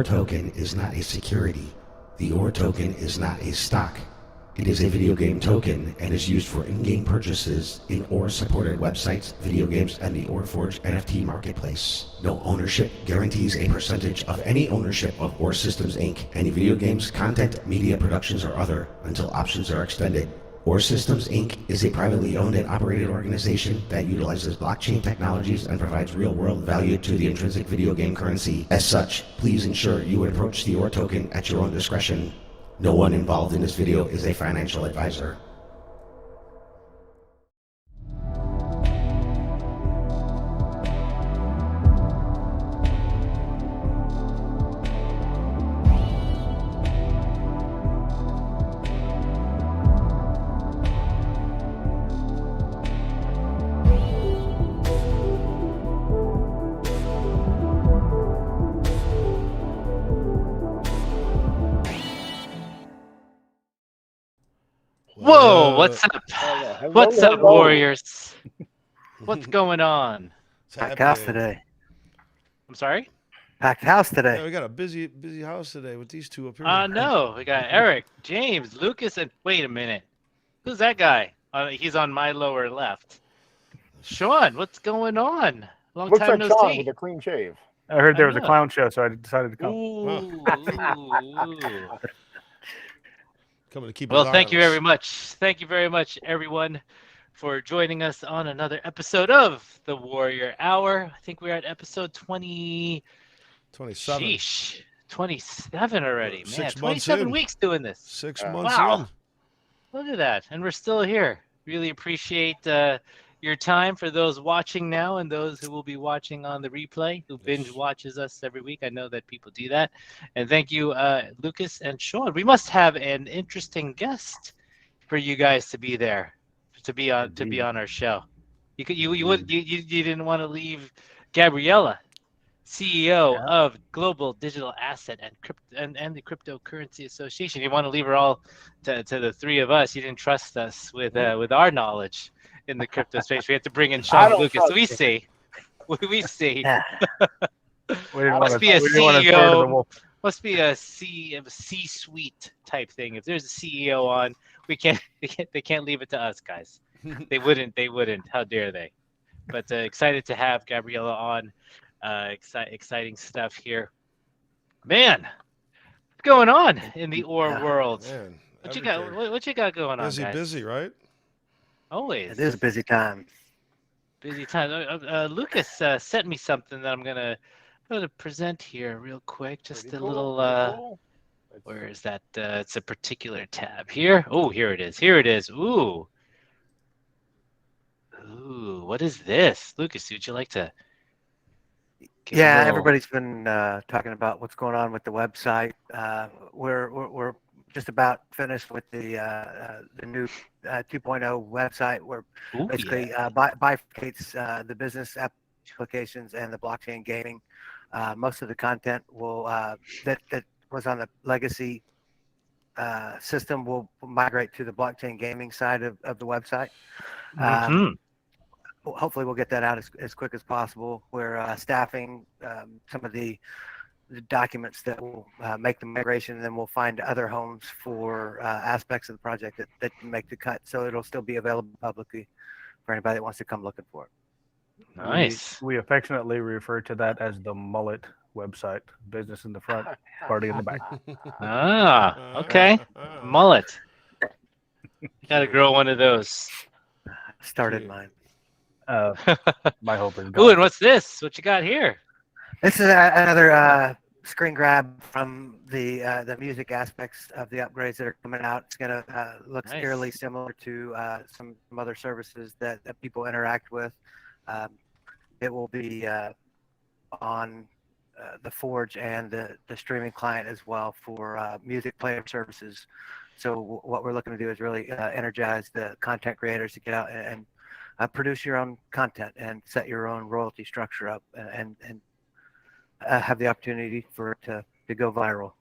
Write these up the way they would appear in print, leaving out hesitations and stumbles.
OR token is not a security. The OR token is not a stock. It is a video game token and is used for in-game purchases in OR-supported websites, video games, and the ORForge NFT marketplace. No ownership guarantees a percentage of any ownership of OR Systems Inc., any video games, content, media productions, or other, until options are extended. OR Systems Inc. is a privately owned and operated organization that utilizes blockchain technologies and provides real-world value to the intrinsic video game currency. As such, please ensure you approach the OR token at your own discretion. No one involved in this video is a financial advisor. Whoa, what's up? What's up, Warriors? What's going on? Packed house today. I'm sorry? Packed house today. Yeah, we got a busy house today with these two up here. No, we got Eric, James, Lucas, and wait a minute. Who's that guy? He's on my lower left. Sean, what's going on? Long Looks time like no Sean see. with a clean shave. I heard there was a clown show, so I decided to come. Ooh. Coming to keep it Well, thank you honest. very much. Thank you very much, everyone, for joining us on another episode of the Warrior Hour. I think we're at episode 27. 27 already, man. 6 months 27 in. weeks doing this. 6 months Wow. in. Look at that. And we're still here. Really appreciate your time for those watching now and those who will be watching on the replay, who binge watches us every week. I know that people do that. And thank you, Lucas and Sean. We must have an interesting guest for you guys to be there, to be on our show. You didn't want to leave Gabriella, CEO of Global Digital Asset and the Cryptocurrency Association. You want to leave her all to the three of us. You didn't trust us with our knowledge in the crypto space. We have to bring in Sean and Lucas. We see. We see. Must be a CEO. Must be a C-suite type thing. If there's a CEO on, they can't leave it to us, guys. They wouldn't. How dare they? But excited to have Gabriella on. Exciting stuff here, man. What's going on in the OR world? Man, What you got? What you got going on, guys? Busy, right? Always. It is a busy time. Busy time. Lucas sent me something that I'm gonna present here real quick. Just Pretty a cool, little. pretty cool. Where is that? It's a particular tab here. Oh, here it is. Here it is. Ooh. Ooh. What is this, Lucas? Would you like to? Yeah, everybody's been talking about what's going on with the website. We're just about finished with the new 2.0 website, where basically bifurcates the business applications and the blockchain gaming. Most of the content will that was on the legacy system will migrate to the blockchain gaming side of the website. Hopefully we'll get that out as quick as possible. We're staffing some of the documents that will make the migration, and then we'll find other homes for aspects of the project that can make the cut. So it'll still be available publicly for anybody that wants to come looking for it. Nice. We affectionately refer to that as the mullet website. Business in the front, party in the back. Okay. Mullet. Gotta grow one of those. Started mine. My hope is Ooh, gone. and what's this? What you got here? This is another screen grab from the music aspects of the upgrades that are coming out. It's gonna look eerily similar to some other services that people interact with. It will be on the Forge and the streaming client as well for music player services. So what we're looking to do is really energize the content creators to get out and produce your own content and set your own royalty structure up and have the opportunity for it to go viral.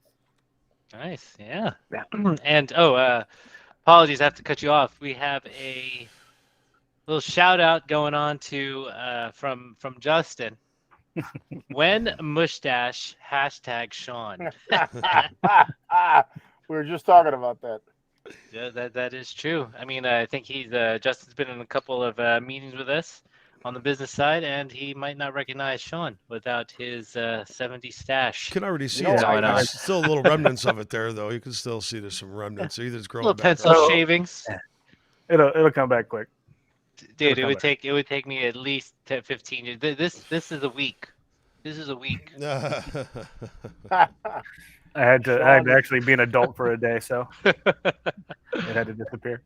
Nice, yeah. Yeah. And apologies, I have to cut you off. We have a little shout out going on to from Justin. When mustache #Sean. We were just talking about that. Yeah, that is true. I mean, I think he's Justin's been in a couple of meetings with us on the business side, and he might not recognize Sean without his 70 stash. You can already see know, it. going on. There's still little remnants of it there, though. You can still see there's some remnants. Either it's growing Little back pencil up. shavings. It'll come back quick. Dude, It'll come it would take me at least 10, 15 years. This is a week. This is a week. I had to actually be an adult for a day, so it had to disappear.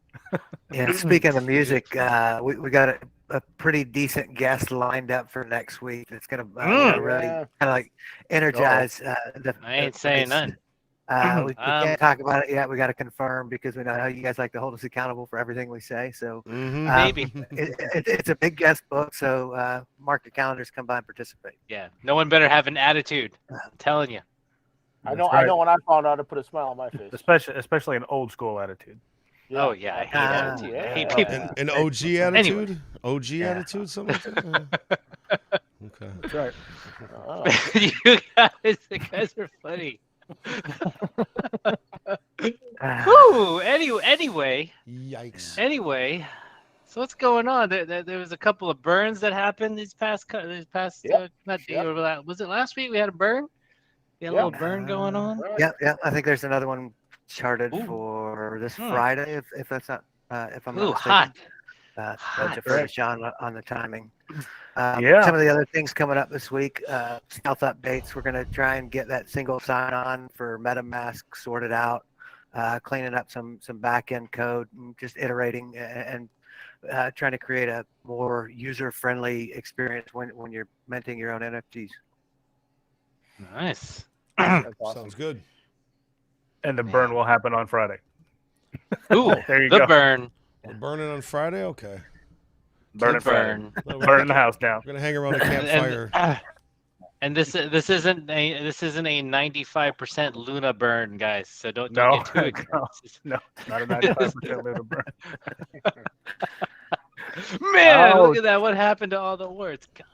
Yeah, speaking of music, we got a pretty decent guest lined up for next week. That's gonna really kind of like energize the. I ain't saying place. none. We can't talk about it yet. We got to confirm because we know how you guys like to hold us accountable for everything we say. So Maybe. it's a big guest book. So mark your calendars, come by and participate. Yeah. No one better have an attitude. I'm telling you. I know. That's right. I know. When I found out, it put a smile on my face. Especially an old school attitude. Oh yeah, I hate attitude. I hate yeah. people. An OG attitude? Anyway. OG attitude? Something like that? Okay. That's right. Oh. You guys are funny. Woo! Anyway. Yikes. So what's going on? There was a couple of burns that happened these past Yep. Was it last week we had a burn? We had a little burn going on. Yeah. I think there's another one charted Ooh. for this Friday, if that's not if I'm Ooh, not hot. mistaken. Hot. Defer to Sean on the timing. Yeah. Some of the other things coming up this week, stealth updates. We're going to try and get that single sign-on for MetaMask sorted out, cleaning up some back-end code, and just iterating and trying to create a more user-friendly experience when you're minting your own NFTs. Nice. That's awesome. Sounds good. And the burn will happen on Friday. Ooh, There you the go. burn. We're burning on Friday? Okay. Burn it Friday. Burn. No, Burn the house down. We're gonna hang around a campfire. And this isn't a 95% Luna burn, guys. So don't No, get too excited. no, not a 95% Luna burn. Man, Oh. look at that! What happened to all the words? God.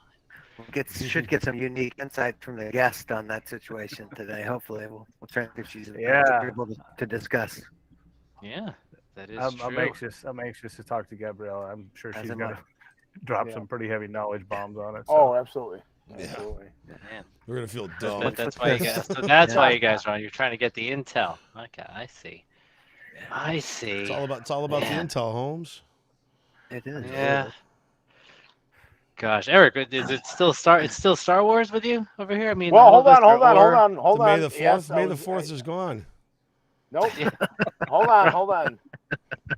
Should get some unique insight from the guest on that situation today. Hopefully, we'll try and get you able to discuss. Yeah, that is I'm true. anxious. I'm anxious to talk to Gabriella. I'm sure As she's am gonna I. drop Yeah. some pretty heavy knowledge bombs on it. Oh, So. absolutely. Yeah. Absolutely. Man, We're gonna feel dumb. that's why you guys. So that's why you guys are on. You're trying to get the intel. Okay, I see. I see. It's all about the Yeah. intel, Holmes. It is. Yeah. Gosh, Eric, is it still It's still Star Wars with you over here? I mean, Well, all hold this on, hold on, or- hold on, hold The on. May the 4th. Yes, I May the was- 4th is gone. Nope. Hold on.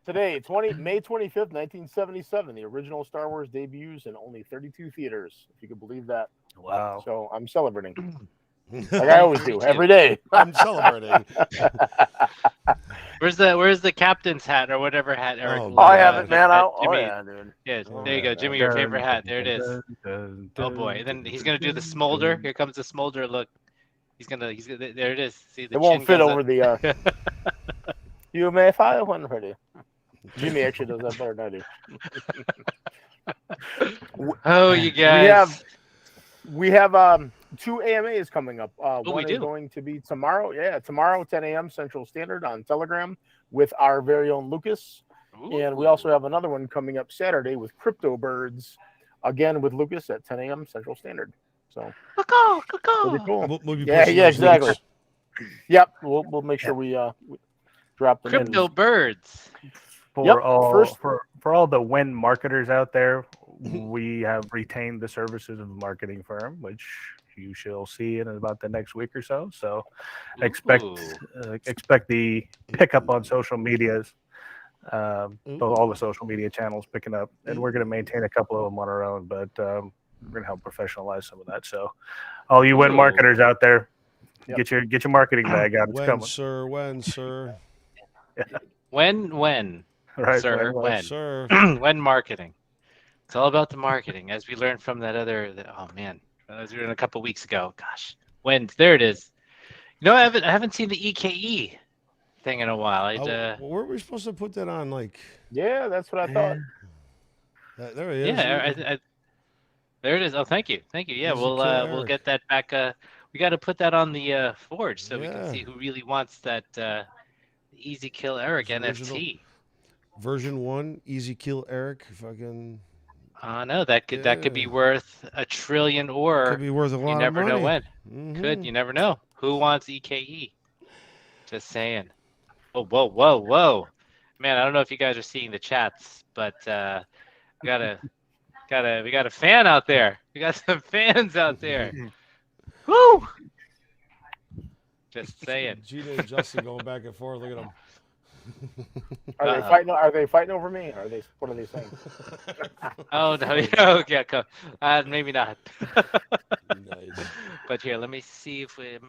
Today, May 25th, 1977, the original Star Wars debuts in only 32 theaters, if you could believe that. Wow. So I'm celebrating, like I always do, every day. I'm celebrating. Where's the captain's hat or whatever hat Eric? Oh, wore? Oh, I have it, man. Jimmy. Yeah, dude. Yeah, Oh, there you go, yeah. Jimmy. Your favorite hat. There it is. Oh boy, and then he's gonna do the smolder. Here comes the smolder look. He's gonna. There it is. See the It won't chin fit goes over up. the. You may fire one ready. Jimmy actually does that better than I do. Oh, you guys. We have 2 AMAs coming up. One we is do. going to be tomorrow. Yeah, tomorrow, 10 a.m. Central Standard on Telegram with our very own Lucas. And we also have another one coming up Saturday with Crypto Birds, again with Lucas at 10 a.m. Central Standard. So pretty cool. We'll be Yeah, pushing yeah, those exactly. links. Yep, we'll make sure we drop them Crypto in. birds. For Yep, all first- for all the WIN marketers out there, we have retained the services of a marketing firm, which you shall see in about the next week or so. So expect Ooh. expect the pickup on social medias, Ooh. all the social media channels picking up, and we're going to maintain a couple of them on our own, but we're going to help professionalize some of that. So all you WIN Ooh. marketers out there, Yep. get your marketing bag out. It's When, coming. sir? When, sir? When, Right, sir, when- when, Sir. when marketing. It's all about the marketing, as we learned from that other. Oh man, as we were in a couple weeks ago. Gosh, when there it is. You know, I haven't seen the EKE thing in a while. Where were we supposed to put that on? Like, Yeah, that's what I thought. there he is. yeah, There it is. Oh, thank you. Yeah, Easy we'll Kill we'll Eric. get that back. We got to put that on the forge so we can Yeah. see who really wants that Easy Kill Eric His original- NFT. Version 1, Easy Kill Eric. Fucking No, that could be worth $1 trillion, or could be worth a lot you of never know money. when. Mhm. You never know. Who wants EKE? Just saying. Oh, whoa. Man, I don't know if you guys are seeing the chats, but we got a fan out there. We got some fans out there. Woo! Just saying. Gina and Justin going back and forth. Look at them. Are they fighting? Are they fighting over me? Or are they? What are they saying? Oh no, okay, maybe not. Nice. But here, let me see if we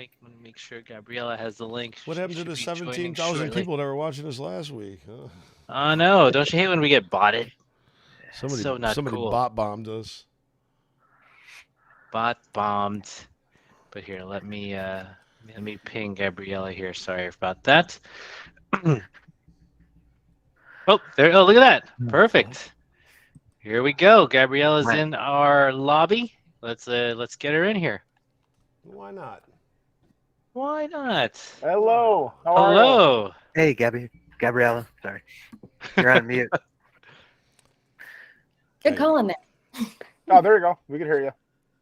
make sure Gabriella has the link. What She happened to should the be joining 17,000 shortly. people that were watching us last week? Huh? Oh no! Don't you hate when we get botted? Somebody cool. bot bombed us. Bot bombed. But here, let me ping Gabriella here. Sorry about that. Oh, there! Oh, look at that! Perfect. Here we go. Gabriella's in our lobby. Let's get her in here. Why not? Why not? Hello. How are you? Hello. Hey, Gabriella. Sorry, you're on mute. Good calling there. Oh, there you go. We can hear you.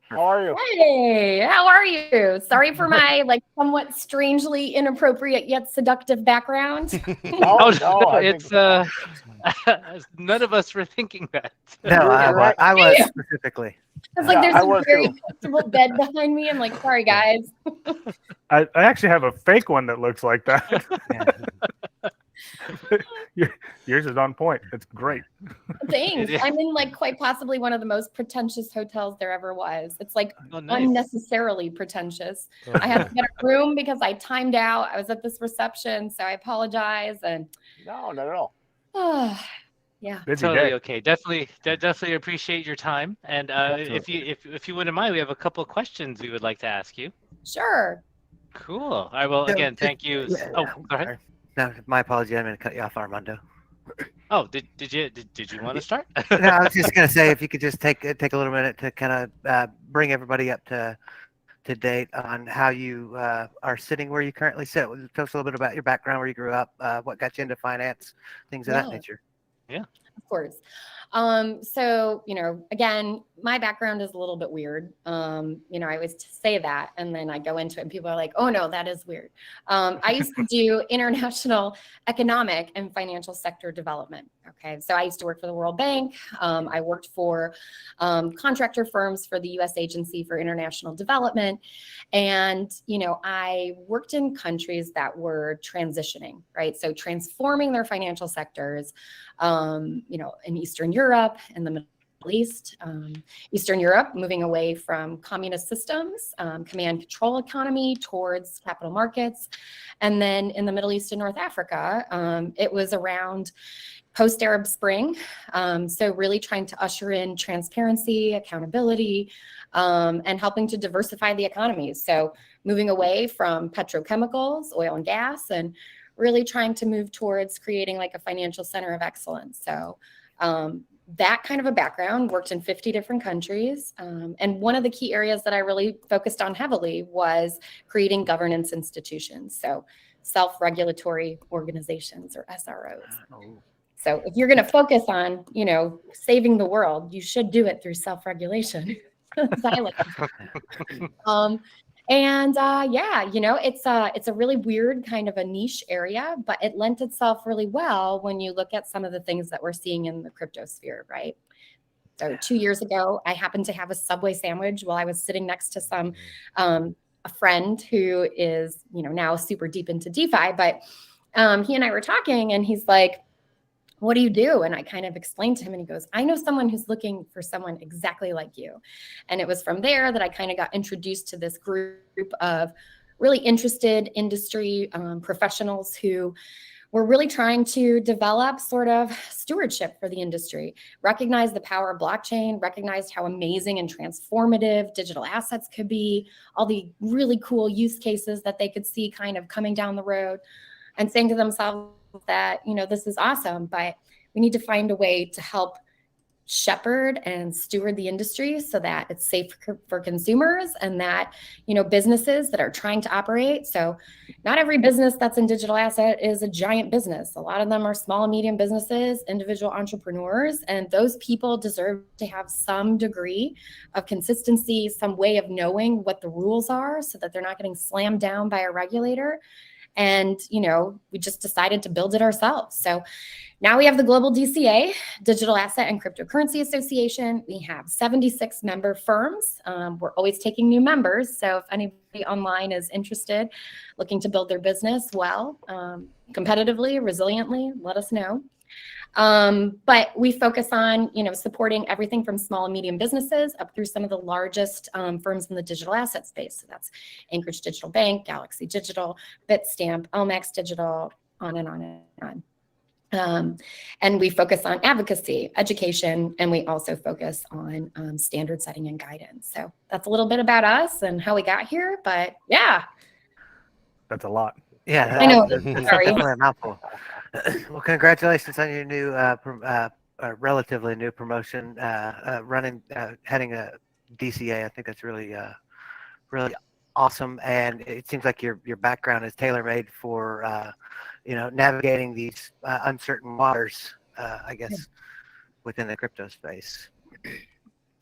How are you? Hey, how are you? Sorry for my somewhat strangely inappropriate yet seductive background. No, I think- It's none of us were thinking that. No, I was specifically. It's like Yeah, there's I a was very too. comfortable bed behind me. I'm like, sorry guys. I actually have a fake one that looks like that. Yours is on point. It's great. Thanks. I'm in quite possibly one of the most pretentious hotels there ever was. It's nice. unnecessarily pretentious. I had to get a room because I timed out. I was at this reception, so I apologize. And No, not at all. yeah. Busy Totally day. okay. Definitely appreciate your time. And if you wouldn't mind, we have a couple of questions we would like to ask you. Sure. Cool. I will So, again thank you. Yeah, Oh, go ahead. No, my apology. I'm going to cut you off, Armando. Oh, did you want to start? No, I was just going to say if you could just take a little minute to kind of bring everybody up to date on how you are sitting where you currently sit. Tell us a little bit about your background, where you grew up, what got you into finance, things of that Yeah. nature. Of course. So, again, my background is a little bit weird. I always say that, and then I go into it and people are like, oh no, that is weird. I used to do international economic and financial sector development. Okay. So I used to work for the World Bank. I worked for contractor firms for the U.S. Agency for International Development. And, I worked in countries that were transitioning, right? So transforming their financial sectors, in Eastern Europe and the Middle East. Eastern Europe, moving away from communist systems, command control economy towards capital markets. And then in the Middle East and North Africa, it was around post-Arab Spring. So really trying to usher in transparency, accountability, and helping to diversify the economies. So moving away from petrochemicals, oil and gas, and really trying to move towards creating a financial center of excellence. So that kind of a background, worked in 50 different countries. And one of the key areas that I really focused on heavily was creating governance institutions. So self-regulatory organizations, or SROs. So if you're going to focus on, saving the world, you should do it through self-regulation. It's a really weird kind of a niche area, but it lent itself really well when you look at some of the things that we're seeing in the crypto sphere, right? So 2 years ago, I happened to have a Subway sandwich while I was sitting next to a friend who is, now super deep into DeFi, but he and I were talking and he's like, what do you do? And I kind of explained to him and he goes, I know someone who's looking for someone exactly like you. And it was from there that I kind of got introduced to this group of really interested industry professionals who were really trying to develop sort of stewardship for the industry, recognize the power of blockchain, recognize how amazing and transformative digital assets could be, all the really cool use cases that they could see kind of coming down the road, and saying to themselves that, this is awesome, but we need to find a way to help shepherd and steward the industry so that it's safe for consumers and that, businesses that are trying to operate. So not every business that's in digital asset is a giant business. A lot of them are small and medium businesses, individual entrepreneurs, and those people deserve to have some degree of consistency, some way of knowing what the rules are so that they're not getting slammed down by a regulator. And, we just decided to build it ourselves. So now we have the Global DCA, Digital Asset and Cryptocurrency Association. We have 76 member firms. We're always taking new members. So if anybody online is interested, looking to build their business competitively, resiliently, let us know. But we focus on, supporting everything from small and medium businesses up through some of the largest firms in the digital asset space. So that's Anchorage Digital Bank, Galaxy Digital, Bitstamp, Elmax Digital, on and on and on. And we focus on advocacy, education, and we also focus on standard setting and guidance. So that's a little bit about us and how we got here. But yeah. That's a lot. Yeah, I know. That's Sorry. definitely a mouthful. Well, congratulations on your new, relatively new promotion, heading a DCA. I think that's really, really awesome, and it seems like your background is tailor-made for, navigating these uncertain waters, I guess, within the crypto space.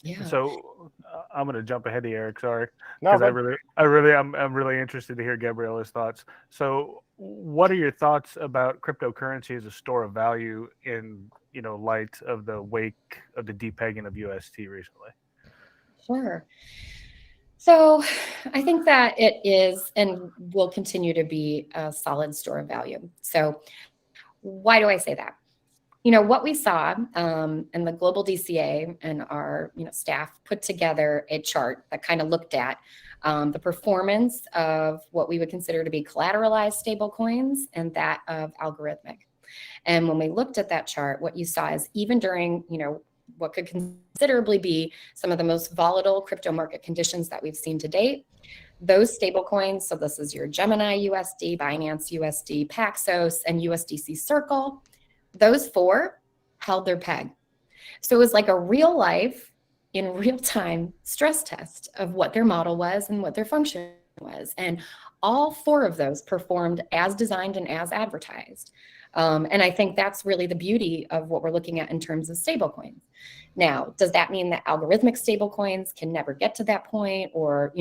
Yeah. So I'm going to jump ahead of Eric. Sorry, No, because I'm really interested to hear Gabriella's thoughts. So, what are your thoughts about cryptocurrency as a store of value in light of the wake of the depegging of UST recently? Sure. So I think that it is and will continue to be a solid store of value. So why do I say that? What we saw in the Global DCA and our staff put together a chart that kind of looked at the performance of what we would consider to be collateralized stablecoins and that of algorithmic. And when we looked at that chart, what you saw is even during what could considerably be some of the most volatile crypto market conditions that we've seen to date, those stablecoins, so this is your Gemini USD, Binance USD, Paxos, and USDC Circle, those four held their peg. So it was like a real life, in real time stress test of what their model was and what their function was. And all four of those performed as designed and as advertised. And I think that's really the beauty of what we're looking at in terms of stablecoins. Now, does that mean that algorithmic stablecoins can never get to that point? Or,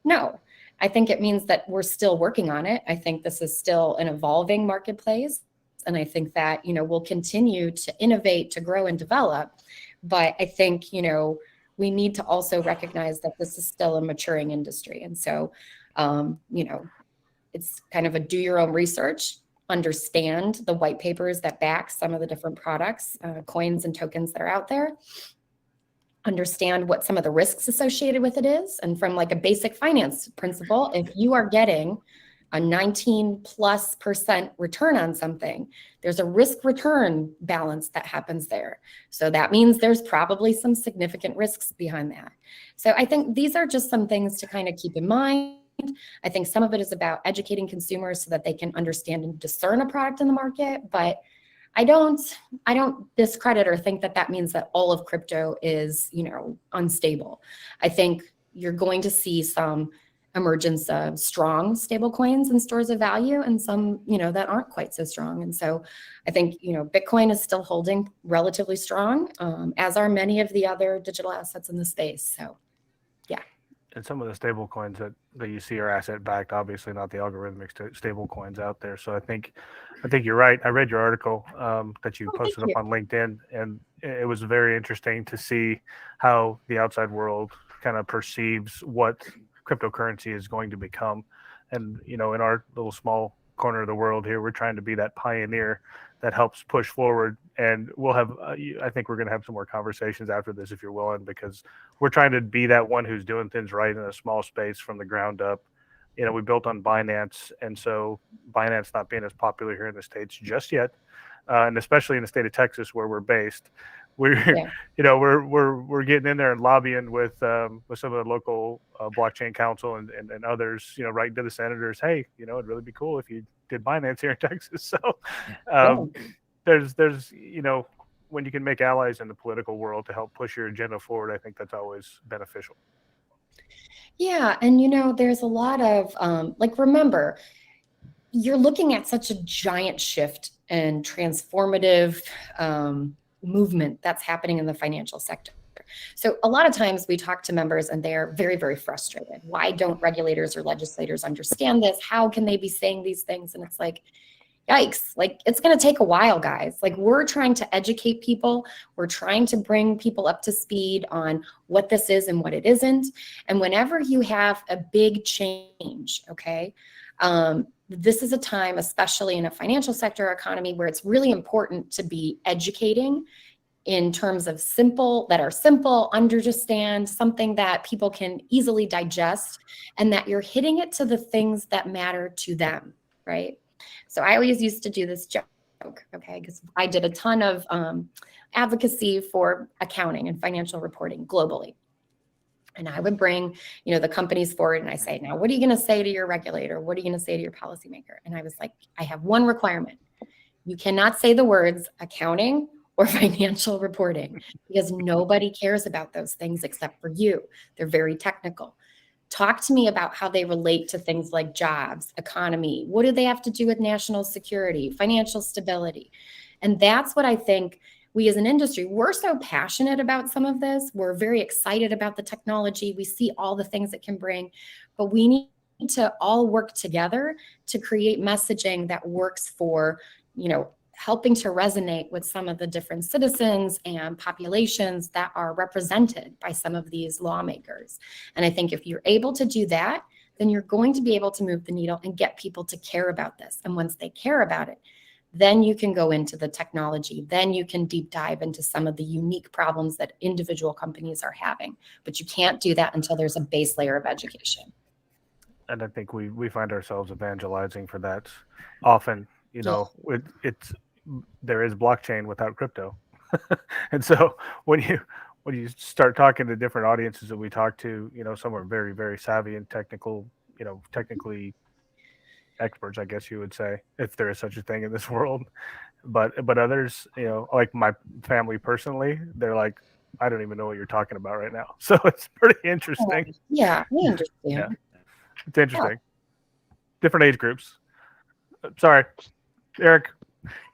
no. I think it means that we're still working on it. I think this is still an evolving marketplace. And I think that, we'll continue to innovate, to grow and develop. But I think, we need to also recognize that this is still a maturing industry. And so, it's kind of a do your own research, understand the white papers that back some of the different products, coins and tokens that are out there, understand what some of the risks associated with it is. And from like a basic finance principle, if you are getting a 19+% return on something, there's a risk return balance that happens there. So that means there's probably some significant risks behind that. So I think these are just some things to kind of keep in mind. I think some of it is about educating consumers so that they can understand and discern a product in the market, but I don't discredit or think that means that all of crypto is, unstable. I think you're going to see some emergence of strong stable coins and stores of value and some, that aren't quite so strong. And so I think, Bitcoin is still holding relatively strong, as are many of the other digital assets in the space. So, yeah. And some of the stable coins that you see are asset backed, obviously not the algorithmic stable coins out there. So I think you're right. I read your article that you posted up on LinkedIn, and it was very interesting to see how the outside world kind of perceives what cryptocurrency is going to become. And, in our little small corner of the world here, we're trying to be that pioneer that helps push forward. And we'll have, I think we're going to have some more conversations after this, if you're willing, because we're trying to be that one who's doing things right in a small space from the ground up. We built on Binance, and so Binance not being as popular here in the States just yet, and especially in the state of Texas where we're based, we're getting in there and lobbying with some of the local blockchain council and others, writing to the senators, hey, it'd really be cool if you did Binance here in Texas. So there's when you can make allies in the political world to help push your agenda forward, I think that's always beneficial. Yeah, and there's a lot of remember, you're looking at such a giant shift and transformative movement that's happening in the financial sector. So a lot of times we talk to members and they're very, very frustrated. Why don't regulators or legislators understand this? How can they be saying these things? And it's like, yikes, it's going to take a while, guys. We're trying to educate people. We're trying to bring people up to speed on what this is and what it isn't. And whenever you have a big change, okay, this is a time, especially in a financial sector economy, where it's really important to be educating in terms of simple, understand, something that people can easily digest, and that you're hitting it to the things that matter to them, right? So I always used to do this joke, okay, because I did a ton of advocacy for accounting and financial reporting globally. And I would bring, the companies forward and I say, now, what are you going to say to your regulator? What are you going to say to your policymaker? And I was like, I have one requirement. You cannot say the words accounting or financial reporting, because nobody cares about those things except for you. They're very technical. Talk to me about how they relate to things like jobs, economy. What do they have to do with national security, financial stability? And that's what I think we as an industry, we're so passionate about some of this. We're very excited about the technology. We see all the things it can bring, but we need to all work together to create messaging that works for, helping to resonate with some of the different citizens and populations that are represented by some of these lawmakers. And I think if you're able to do that, then you're going to be able to move the needle and get people to care about this. And once they care about it, then you can go into the technology. Then you can deep dive into some of the unique problems that individual companies are having. But you can't do that until there's a base layer of education. And I think we find ourselves evangelizing for that often. There is blockchain without crypto. And so when you start talking to different audiences that we talk to, some are very, very savvy and technically experts, I guess you would say, if there is such a thing in this world. But others, like my family personally, they're like, I don't even know what you're talking about right now. So it's pretty interesting. Yeah, we understand. Yeah, it's interesting. Different age groups. Sorry, Eric.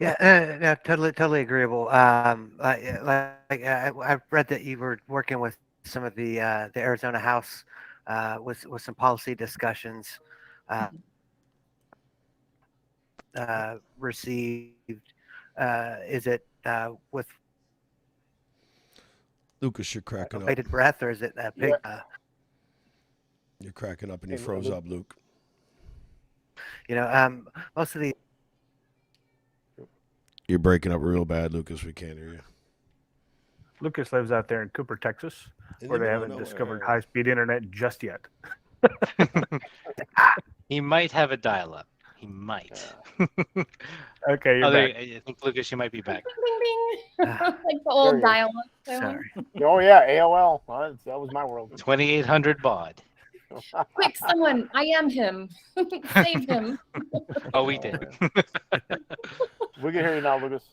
Yeah, no, totally agreeable. I've read that you were working with some of the Arizona House with some policy discussions received. Is it with Lucas, you're cracking up. bated breath, or is it a big? You're cracking up and you froze up, Luke. Most of the. You're breaking up real bad, Lucas. We can't hear you. Lucas lives out there in Cooper, Texas, where they haven't discovered high-speed internet just yet. He might have a dial-up. He might. Okay, you're back. I think, Lucas, you might be back. Ding, ding. Like the old dial-up. Sorry. Oh yeah, AOL. That was my world. 2800 baud. Quick, someone, I am him. Save him. Oh, we did. We can hear you now, Lucas.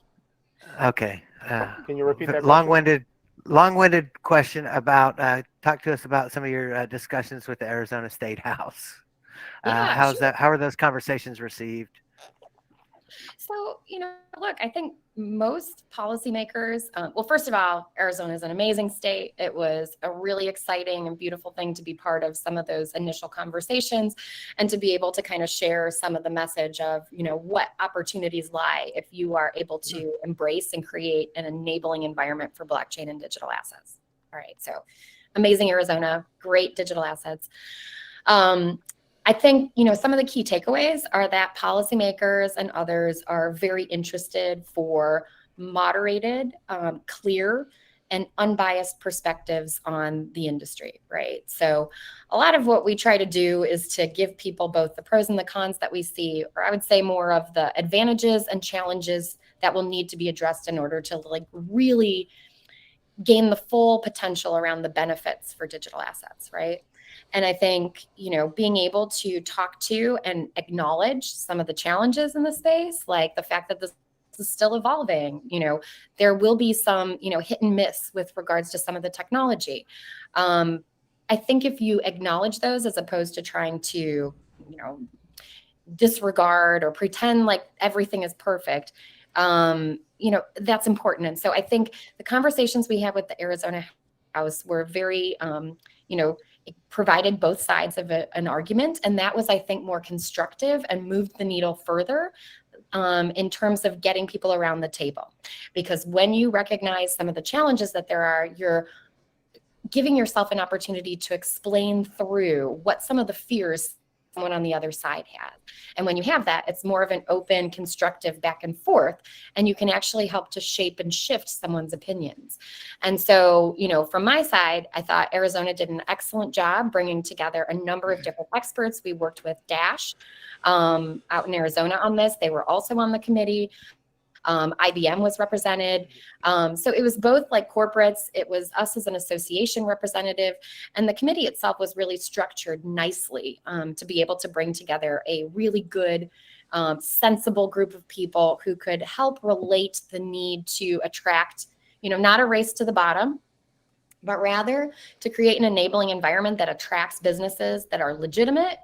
Okay. Can you repeat that? Long-winded question about. Talk to us about some of your discussions with the Arizona State House. How's that? How are those conversations received? So, look, I think most policymakers, well, first of all, Arizona is an amazing state. It was a really exciting and beautiful thing to be part of some of those initial conversations and to be able to kind of share some of the message of, what opportunities lie if you are able to embrace and create an enabling environment for blockchain and digital assets. All right. So amazing Arizona, great digital assets. I think, some of the key takeaways are that policymakers and others are very interested for moderated, clear, and unbiased perspectives on the industry, right? So a lot of what we try to do is to give people both the pros and the cons that we see, or I would say more of the advantages and challenges that will need to be addressed in order to really gain the full potential around the benefits for digital assets, right? And I think, being able to talk to and acknowledge some of the challenges in the space, like the fact that this is still evolving. There will be some, hit and miss with regards to some of the technology. I think if you acknowledge those as opposed to trying to, disregard or pretend like everything is perfect, that's important. And so I think the conversations we had with the Arizona House were very, it provided both sides of an argument. And that was, I think, more constructive and moved the needle further in terms of getting people around the table. Because when you recognize some of the challenges that there are, you're giving yourself an opportunity to explain through what some of the fears someone on the other side has. And when you have that, it's more of an open, constructive back and forth, and you can actually help to shape and shift someone's opinions. And so, from my side, I thought Arizona did an excellent job bringing together a number of different experts. We worked with Dash out in Arizona on this. They were also on the committee. IBM was represented. So it was both like corporates, it was us as an association representative, and the committee itself was really structured nicely to be able to bring together a really good, sensible group of people who could help relate the need to attract, not a race to the bottom, but rather to create an enabling environment that attracts businesses that are legitimate,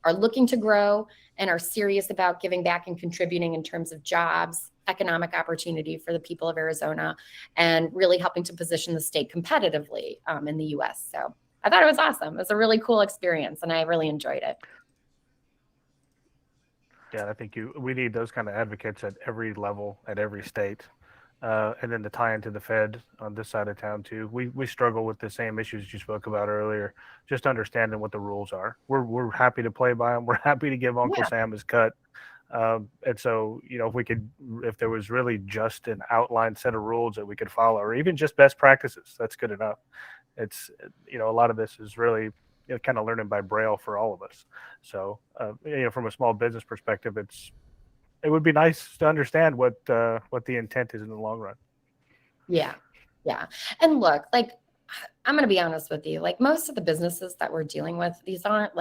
are looking to grow, and are serious about giving back and contributing in terms of jobs, economic opportunity for the people of Arizona, and really helping to position the state competitively in the U.S. So I thought it was awesome. It was a really cool experience, and I really enjoyed it. Yeah, I think we need those kind of advocates at every level, at every state. And then to tie into the Fed on this side of town too, we struggle with the same issues you spoke about earlier, just understanding what the rules are. We're happy to play by them. We're happy to give Uncle Sam his cut. And so, if there was really just an outlined set of rules that we could follow, or even just best practices, that's good enough. It's, a lot of this is really kind of learning by Braille for all of us. So, from a small business perspective, it would be nice to understand what the intent is in the long run. Yeah. And look, I'm going to be honest with you, most of the businesses that we're dealing with, these aren't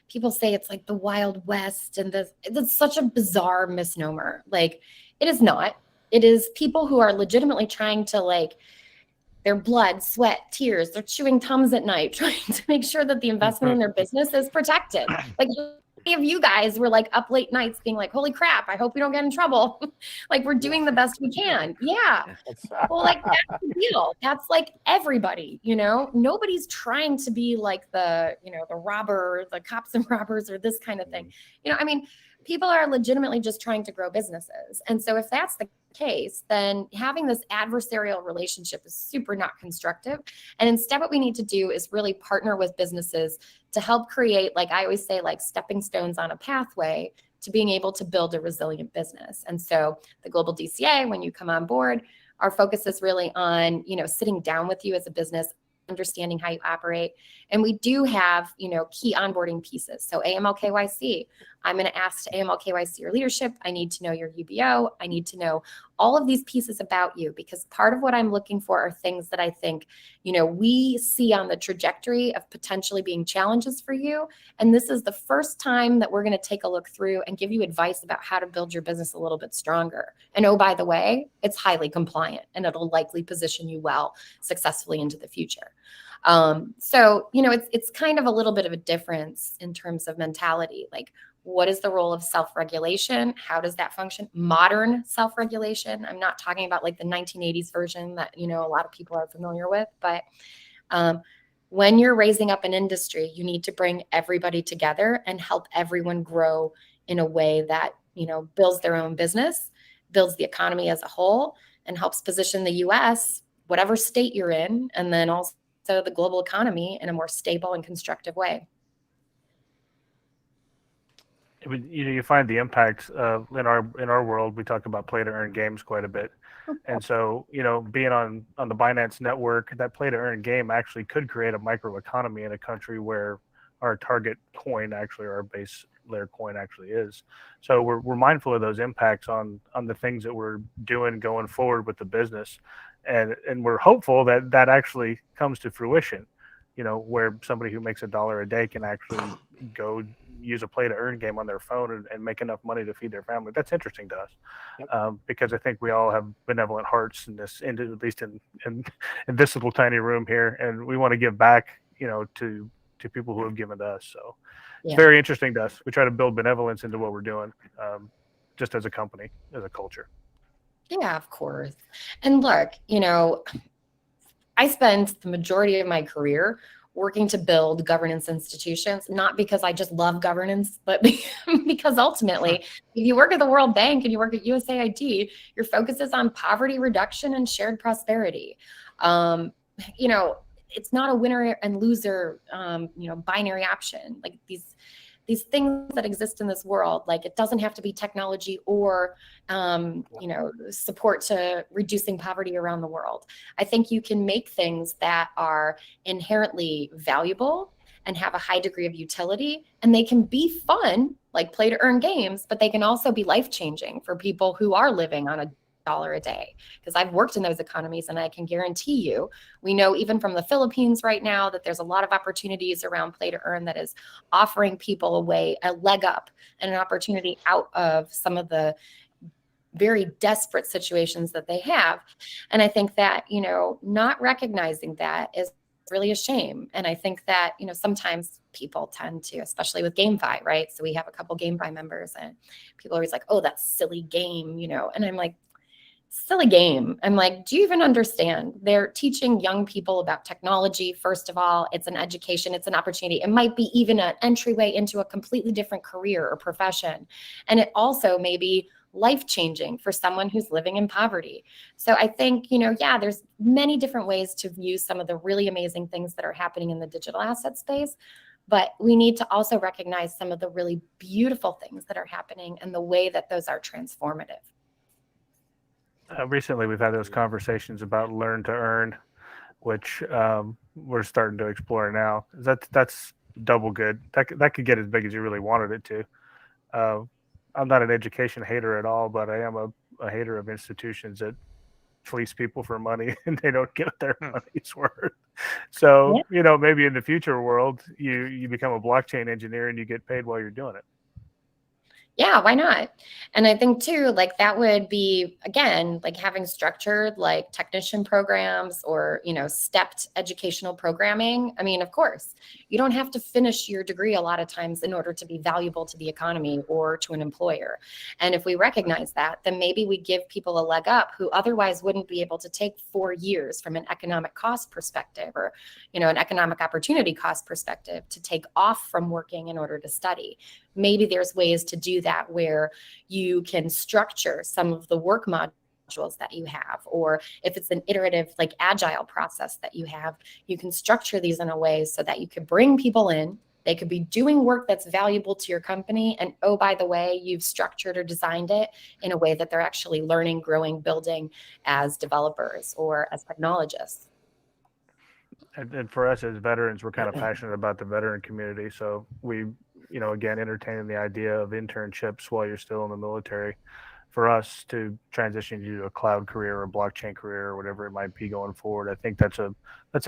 people say it's like the Wild West, and it's such a bizarre misnomer. It is not. It is people who are legitimately trying to their blood, sweat, tears, they're chewing Tums at night, trying to make sure that the investment in their business is protected. Any of you guys were up late nights being holy crap, I hope we don't get in trouble. We're doing the best we can. Yeah. Well, that's the deal. That's everybody, nobody's trying to be the robber, the cops and robbers, or this kind of thing. People are legitimately just trying to grow businesses. And so if that's the case, then having this adversarial relationship is super not constructive. And instead, what we need to do is really partner with businesses to help create, I always say, stepping stones on a pathway to being able to build a resilient business. And so the Global DCA, when you come on board, our focus is really on, sitting down with you as a business, understanding how you operate. And we do have, key onboarding pieces. So AML KYC, I'm going to ask to AML KYC your leadership. I need to know your UBO. I need to know all of these pieces about you, because part of what I'm looking for are things that I think, we see on the trajectory of potentially being challenges for you. And this is the first time that we're going to take a look through and give you advice about how to build your business a little bit stronger. And oh, by the way, it's highly compliant, and it'll likely position you well successfully into the future. So, it's kind of a little bit of a difference in terms of mentality. What is the role of self-regulation? How does that function? Modern self-regulation. I'm not talking about the 1980s version that, a lot of people are familiar with, but when you're raising up an industry, you need to bring everybody together and help everyone grow in a way that, builds their own business, builds the economy as a whole, and helps position the U.S., whatever state you're in, and then also the global economy in a more stable and constructive way. You find the impact in our world. We talk about play to earn games quite a bit, and so being on the Binance network, that play to earn game actually could create a microeconomy in a country where our target coin actually, or our base layer coin actually is. So we're mindful of those impacts on the things that we're doing going forward with the business, and we're hopeful that actually comes to fruition. Where somebody who makes $1 a day can actually go use a play to earn game on their phone and make enough money to feed their family. That's interesting to us. Yep. Because I think we all have benevolent hearts at least in this little tiny room here, and we want to give back, to people who have given to us. So it's very interesting to us. We try to build benevolence into what we're doing, just as a company, as a culture. Yeah, of course. And look, I spent the majority of my career working to build governance institutions, not because I just love governance, but because ultimately, if you work at the World Bank and you work at USAID, your focus is on poverty reduction and shared prosperity. It's not a winner and loser, binary option. Like these things that exist in this world, like it doesn't have to be technology or, support to reducing poverty around the world. I think you can make things that are inherently valuable and have a high degree of utility, and they can be fun, like play to earn games, but they can also be life-changing for people who are living on $1 a day. Because I've worked in those economies, and I can guarantee you, we know even from the Philippines right now that there's a lot of opportunities around play to earn that is offering people a leg up and an opportunity out of some of the very desperate situations that they have. And I think that, not recognizing that is really a shame. And I think that, sometimes people tend to, especially with GameFi, right? So we have a couple GameFi members, and people are always like, oh, that silly game, and I'm like, silly game. I'm like, do you even understand? They're teaching young people about technology. First of all, it's an education, it's an opportunity. It might be even an entryway into a completely different career or profession. And it also may be life-changing for someone who's living in poverty. So I think, there's many different ways to view some of the really amazing things that are happening in the digital asset space. But we need to also recognize some of the really beautiful things that are happening and the way that those are transformative. Recently, we've had those conversations about learn to earn, which we're starting to explore now. That's double good. That could get as big as you really wanted it to. I'm not an education hater at all, but I am a hater of institutions that fleece people for money and they don't get their money's worth. So, maybe in the future world, you become a blockchain engineer and you get paid while you're doing it. Yeah, why not? And I think too, like that would be, again, like having structured like technician programs or, stepped educational programming. I mean, of course, you don't have to finish your degree a lot of times in order to be valuable to the economy or to an employer. And if we recognize that, then maybe we give people a leg up who otherwise wouldn't be able to take 4 years from an economic cost perspective or, an economic opportunity cost perspective to take off from working in order to study. Maybe there's ways to do that where you can structure some of the work modules that you have, or if it's an iterative, like agile process that you have, you can structure these in a way so that you could bring people in. They could be doing work that's valuable to your company. And oh, by the way, you've structured or designed it in a way that they're actually learning, growing, building as developers or as technologists. And for us as veterans, we're kind of passionate about the veteran community. So we, again, entertaining the idea of internships while you're still in the military for us to transition you to a cloud career or a blockchain career or whatever it might be going forward. I think that's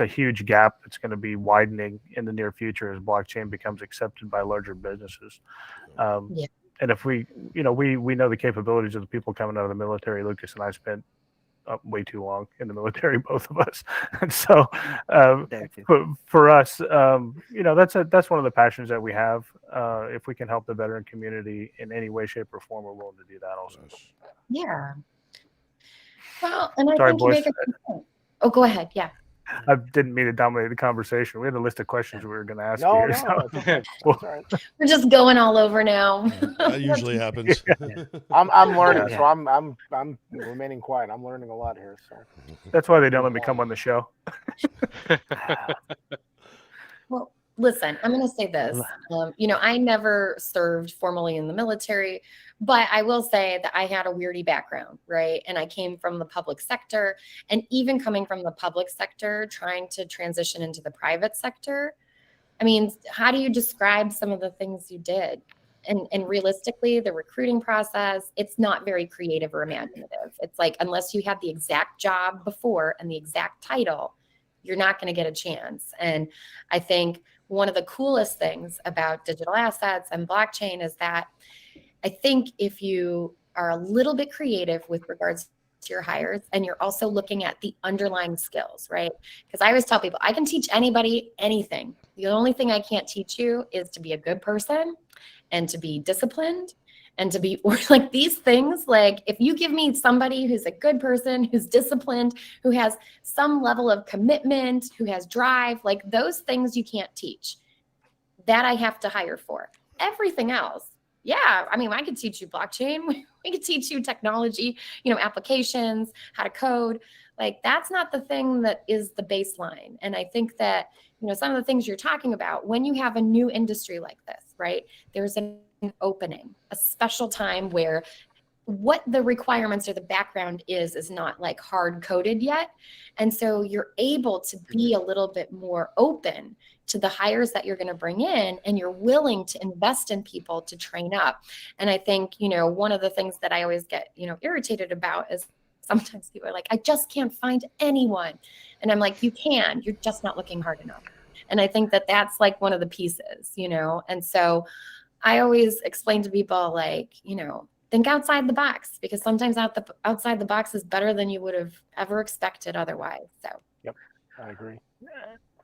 a huge gap that's going to be widening in the near future as blockchain becomes accepted by larger businesses. And if we know the capabilities of the people coming out of the military. Lucas and I spent way too long in the military, both of us. And so for us, that's one of the passions that we have. If we can help the veteran community in any way, shape, or form, we're willing to do that also. Yeah. Well, and I Sorry, think you boys. make a good point. Oh, go ahead. Yeah. I didn't mean to dominate the conversation. We had a list of questions we were going to ask you. No, Here, so. it's all right. We're just going all over now. That usually happens. I'm learning, so I'm remaining quiet. I'm learning a lot here. So that's why they don't let me come on the show. Well, listen, I'm going to say this. I never served formally in the military, but I will say that I had a weirdy background, right? And I came from the public sector, and even coming from the public sector, trying to transition into the private sector. I mean, how do you describe some of the things you did? And realistically, the recruiting process, it's not very creative or imaginative. It's like, unless you had the exact job before and the exact title, you're not going to get a chance. And I think one of the coolest things about digital assets and blockchain is that I think if you are a little bit creative with regards to your hires and you're also looking at the underlying skills, right? Because I always tell people, I can teach anybody anything. The only thing I can't teach you is to be a good person and to be disciplined and to be like these things. Like if you give me somebody who's a good person, who's disciplined, who has some level of commitment, who has drive, like those things you can't teach. That I have to hire for. Everything else, yeah, I mean, I could teach you blockchain. We could teach you technology, applications, how to code. Like that's not the thing that is the baseline. And I think that, some of the things you're talking about, when you have a new industry like this, right, there's an opening, a special time where what the requirements or the background is not like hard coded yet. And so you're able to be a little bit more open to the hires that you're going to bring in, and you're willing to invest in people to train up. And I think, one of the things that I always get, irritated about is sometimes people are like, I just can't find anyone. And I'm like, you can, you're just not looking hard enough. And I think that that's like one of the pieces, and so I always explain to people like, think outside the box, because sometimes outside the box is better than you would have ever expected otherwise. So. Yep, I agree.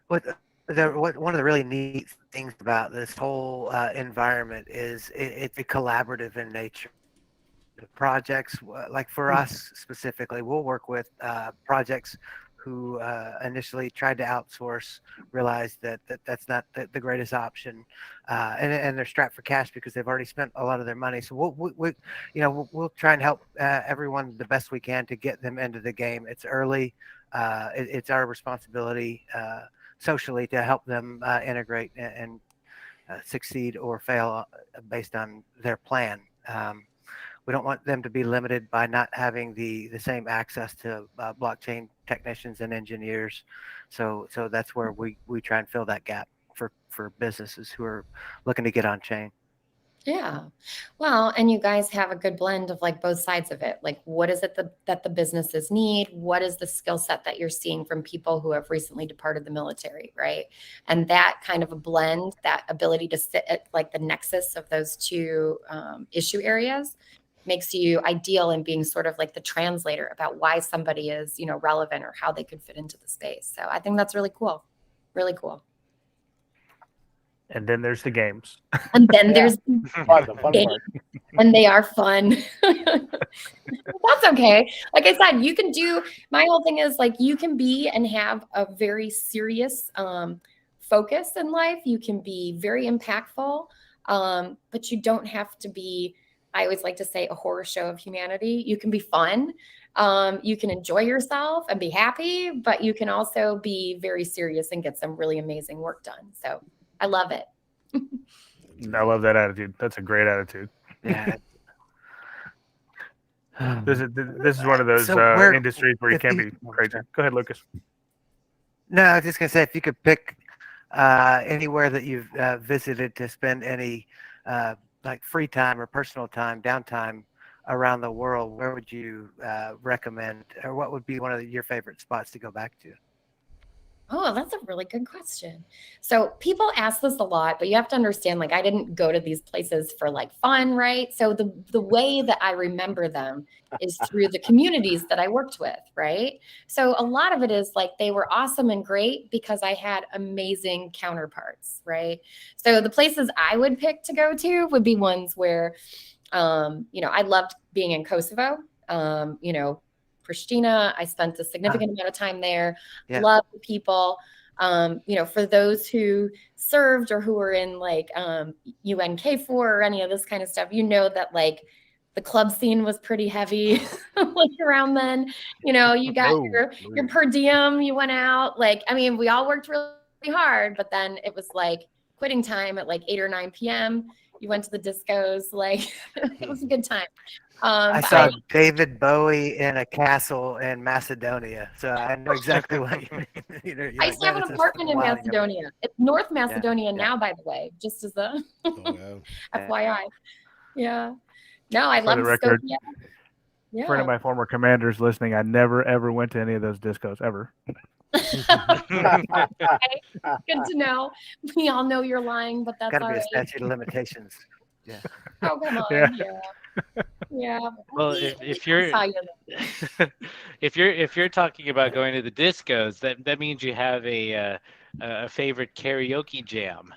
One of the really neat things about this whole environment is it's collaborative in nature. The projects, like for us specifically, we'll work with projects who initially tried to outsource, realized that's not the greatest option, and they're strapped for cash because they've already spent a lot of their money. So we'll try and help everyone the best we can to get them into the game. It's early. It's our responsibility socially to help them integrate and succeed or fail based on their plan. We don't want them to be limited by not having the same access to blockchain technicians and engineers. So that's where we try and fill that gap for businesses who are looking to get on chain. Yeah. Well, and you guys have a good blend of like both sides of it. Like, what is it that the businesses need? What is the skill set that you're seeing from people who have recently departed the military, right? And that kind of a blend, that ability to sit at like the nexus of those two issue areas makes you ideal in being sort of like the translator about why somebody is, relevant or how they could fit into the space. So I think that's really cool. Really cool. And then there's the games. And then there's the fun part. And they are fun. That's okay. Like I said, you can do, my whole thing is like, you can be and have a very serious focus in life. You can be very impactful, but you don't have to be, I always like to say, a horror show of humanity. You can be fun. You can enjoy yourself and be happy, but you can also be very serious and get some really amazing work done. So I love it. I love that attitude. That's a great attitude. Yeah. This is one of those industries where you can't be crazy. Go ahead, Lucas. No, I was just gonna say, if you could pick anywhere that you've visited to spend any like free time or personal time, downtime around the world, where would you recommend, or what would be one of your favorite spots to go back to? Oh, that's a really good question. So people ask this a lot, but you have to understand, like, I didn't go to these places for like fun, right? So the way that I remember them is through the communities that I worked with, right? So a lot of it is like they were awesome and great because I had amazing counterparts, right? So the places I would pick to go to would be ones where, I loved being in Kosovo, Pristina. I spent a significant amount of time there. Yeah. Love the people. For those who served or who were in like UNK4 or any of this kind of stuff, that like the club scene was pretty heavy like around then. You got your per diem, you went out. Like, I mean, we all worked really hard, but then it was like quitting time at like 8 or 9 p.m. You went to the discos, like it was a good time. I saw David Bowie in a castle in Macedonia, so I know exactly what you mean. I used to have an apartment in Macedonia. It's North Macedonia now, by the way, just as a FYI. Yeah. No, I love Skopje. Yeah. Friend of my former commanders listening, I never ever went to any of those discos ever. Okay, good to know. We all know you're lying, but that's Got to all be a right. statute of limitations. Oh, come on. Yeah. Yeah. Well, if you're saw you there. if you're talking about going to the discos, that means you have a favorite karaoke jam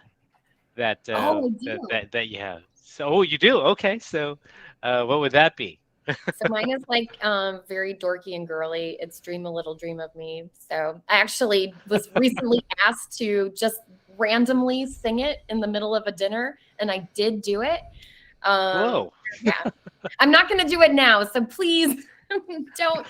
that Oh, I do. that you have. So you do? Okay. So what would that be? So mine is like very dorky and girly. It's Dream a Little Dream of Me. So I actually was recently asked to just randomly sing it in the middle of a dinner, and I did do it. Whoa. Yeah. I'm not going to do it now, so please don't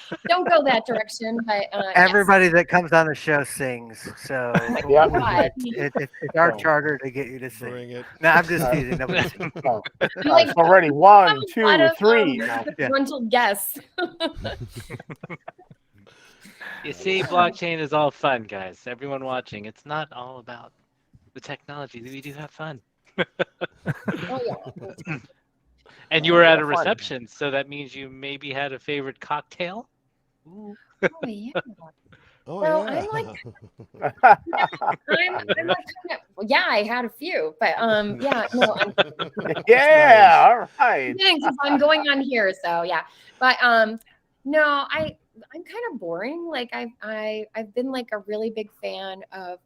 go that direction. But Everybody that comes on the show sings, so Yeah. God. it's our charter to get you to sing. Bring it. No, I'm just teasing. Nobody sings. Oh, I'm like, so ready. 1, a lot 2, of, 3. No. parental guess. You see, blockchain is all fun, guys. Everyone watching, it's not all about the technology. We do have fun. Oh yeah. And you were at a Fun. reception, so that means you maybe had a favorite cocktail? Ooh. Oh yeah. Oh, Well, yeah. I'm like, I'm like kind of, well, yeah, I had a few, but yeah, no, I'm Yeah. All right. kidding because I'm going on here, so yeah. But no, I'm kind of boring. Like I've been like a really big fan of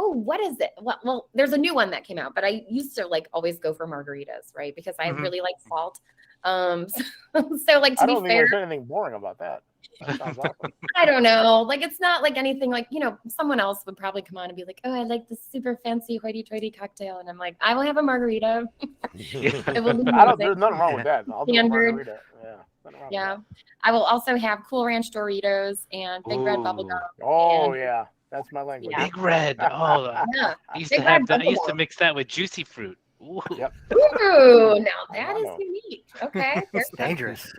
oh, what is it? Well, there's a new one that came out, but I used to like always go for margaritas, right? Because I really like salt. So like to I be don't think fair, there's anything boring about that. That sounds awesome. I don't know. Like it's not like anything like, someone else would probably come on and be like, oh, I like this super fancy hoity-toity cocktail. And I'm like, I will have a margarita. It will be There's nothing wrong with that. I'll do a Standard. margarita. Yeah. Nothing wrong with Yeah. that. I will also have Cool Ranch Doritos and Big Red bubble Ooh. gum. Oh, And- yeah. That's my language. Yeah. Big Red. Oh, Yeah. I used Big to have Red that. I used to bubble. mix that with juicy fruit. Ooh. Yep. Ooh, now that is Wow. unique. Okay. It's dangerous.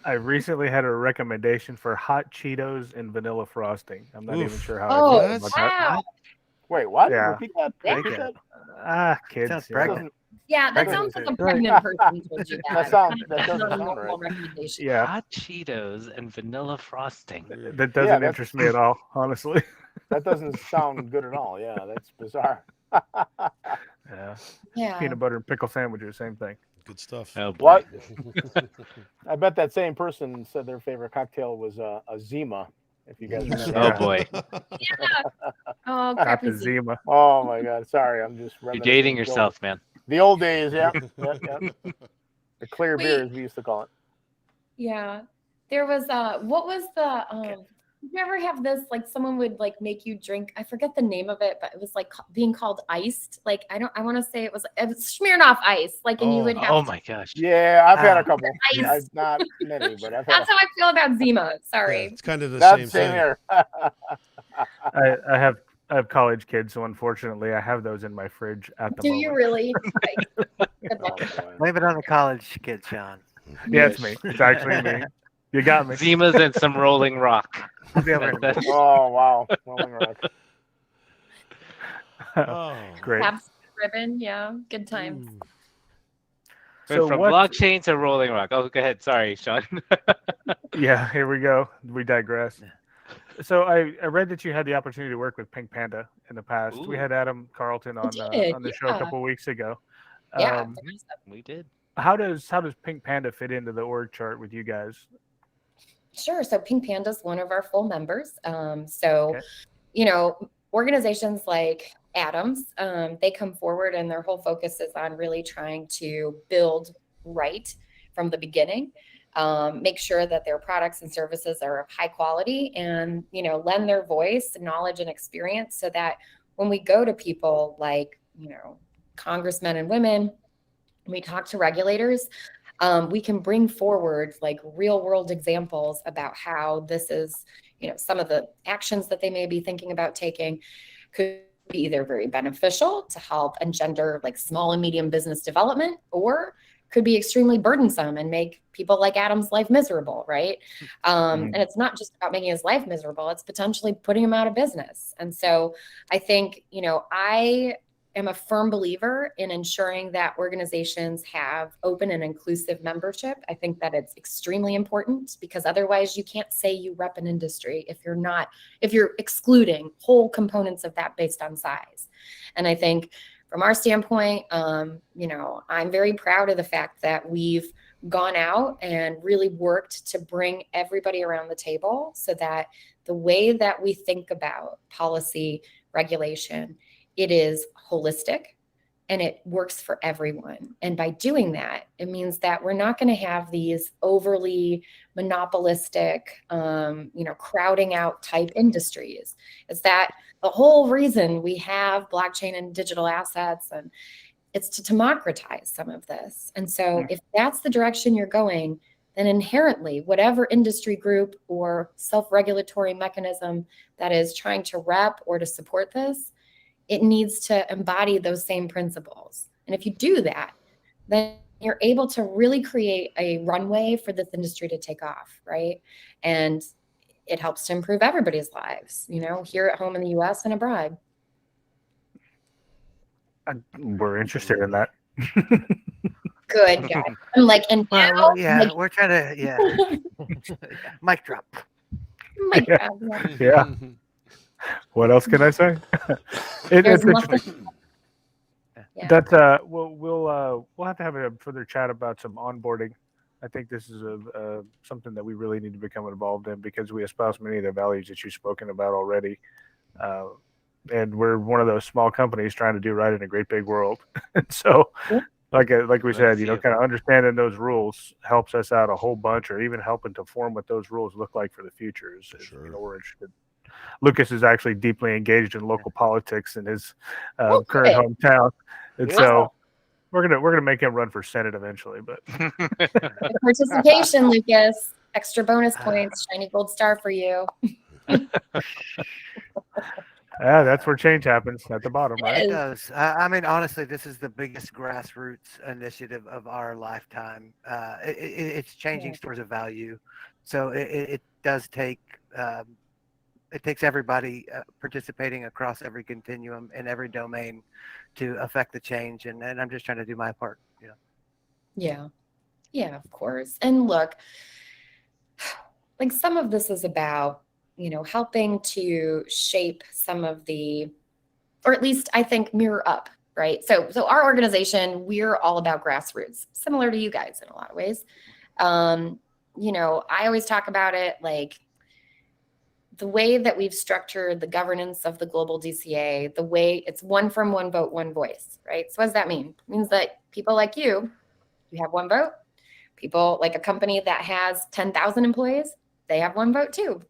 I recently had a recommendation for hot Cheetos and vanilla frosting. I'm not even Oof. sure how. Oh, I feel about that. wow. Wait, what? Yeah. Repeat that. Yeah. Repeat that. Kids. Sounds yeah. pregnant. Yeah, that Pregnant sounds like is a pregnant person told you that. That doesn't Not a sound normal right. recommendation. Yeah, Hot Cheetos and vanilla frosting. that doesn't that's- interest me at all, honestly. That doesn't sound good at all. Yeah, that's bizarre. Yeah, Yeah. peanut butter and pickle sandwiches, same thing. Good stuff. Oh boy. What? I bet that same person said their favorite cocktail was a Zima. If you guys remember. Oh that. boy. Oh, Got crappy the Z. Zima. Oh my God. Sorry, I'm just. You're reminiscing dating of the old- yourself, man. The old days. Yeah. Yep. The clear Wait. beer, as we used to call it. Yeah. There was what was the did you ever have this like someone would like make you drink, I forget the name of it, but it was like being called iced. Like I want to say it was Smirnoff Ice. Like and you would have Oh my gosh. Yeah, I've had a couple. Ice. Not many, but I've had. That's how I feel about Zima. Sorry. It's kind of the That's same same thing. here. I have college kids, so unfortunately, I have those in my fridge at the Do moment. you really? Right. Good Oh, luck. boy. Blame it on the college kid, Sean. Yeah, it's me. It's actually me. You got me. Zimas and some Rolling Rock. We'll be over in a minute. Oh wow. Rolling Rock. Oh. Great. Have some ribbon. Yeah. Good times. Ooh. So From what- blockchain to Rolling Rock. Oh, go ahead. Sorry, Sean. Yeah, here we go. We digress. So I read that you had the opportunity to work with Pink Panda in the past. We Ooh. had Adam Carlton on did, the show a yeah. couple of weeks ago. Yeah. We did. How does Pink Panda fit into the org chart with you guys? Sure. So Pink Panda is one of our full members. So, Okay. Organizations like Adams, they come forward and their whole focus is on really trying to build right from the beginning, make sure that their products and services are of high quality and, lend their voice, knowledge, and experience so that when we go to people like, congressmen and women, we talk to regulators, we can bring forward like real world examples about how this is, some of the actions that they may be thinking about taking could be either very beneficial to help engender like small and medium business development, or could be extremely burdensome and make people like Adam's life miserable, right? And it's not just about making his life miserable, it's potentially putting him out of business. And so I think, I am a firm believer in ensuring that organizations have open and inclusive membership. I think that it's extremely important, because otherwise you can't say you rep an industry if you're excluding whole components of that based on size. And I think from our standpoint, you know, I'm very proud of the fact that we've gone out and really worked to bring everybody around the table, so that the way that we think about policy regulation, it is holistic and it works for everyone. And by doing that, it means that we're not going to have these overly monopolistic, you know, crowding out type industries. It's that the whole reason we have blockchain and digital assets, and it's to democratize some of this. And so if that's the direction you're going, then inherently whatever industry group or self-regulatory mechanism that is trying to rep or to support this, it needs to embody those same principles. And if you do that, then you're able to really create a runway for this industry to take off, right? And it helps to improve everybody's lives, you know, here at home in the US and abroad. We're interested in that. Good God. I'm like, and now, Well, yeah, like, we're trying to, yeah. Mic drop. my Yeah. God, Yeah. What else can I say? There's It's interesting. Yeah. That we'll have to have a further chat about some onboarding. I think this is something that we really need to become involved in, because we espouse many of the values that you've spoken about already. And we're one of those small companies trying to do right in a great big world. And so, like we said, you know, kind of understanding those rules helps us out a whole bunch, or even helping to form what those rules look like for the future. Sure. You know, we're interested. Lucas is actually deeply engaged in local politics in his current hometown, and so we're gonna make him run for Senate eventually. But Good participation, Lucas. Extra bonus points, shiny gold star for you. yeah, that's where change happens, at the bottom, right? It does. I mean, honestly, this is the biggest grassroots initiative of our lifetime. It's changing stores of value, so it does take. It takes everybody participating across every continuum in every domain to affect the change, and I'm just trying to do my part. You know. Yeah, of course. And look, like, some of this is about, you know, helping to shape some of the, or at least I think mirror up, right? So our organization, we're all about grassroots, similar to you guys in a lot of ways. You know, I always talk about it like, the way that we've structured the governance of the Global DCA, the way it's one firm, one vote, one voice, right? So what does that mean? It means that people like you have one vote. People like a company that has 10,000 employees, they have one vote too.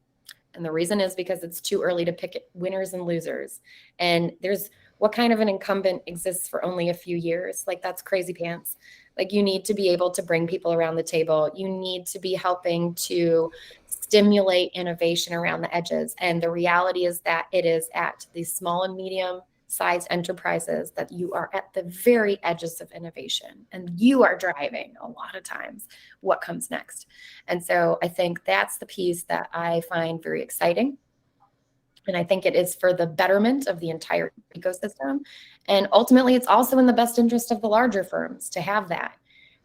And the reason is because it's too early to pick winners and losers. And there's, what kind of an incumbent exists for only a few years? Like, that's crazy pants. Like, you need to be able to bring people around the table. You need to be helping to stimulate innovation around the edges. And the reality is that it is at these small and medium sized enterprises that you are at the very edges of innovation, and you are driving a lot of times what comes next. And so I think that's the piece that I find very exciting. And I think it is for the betterment of the entire ecosystem. And ultimately, it's also in the best interest of the larger firms to have that,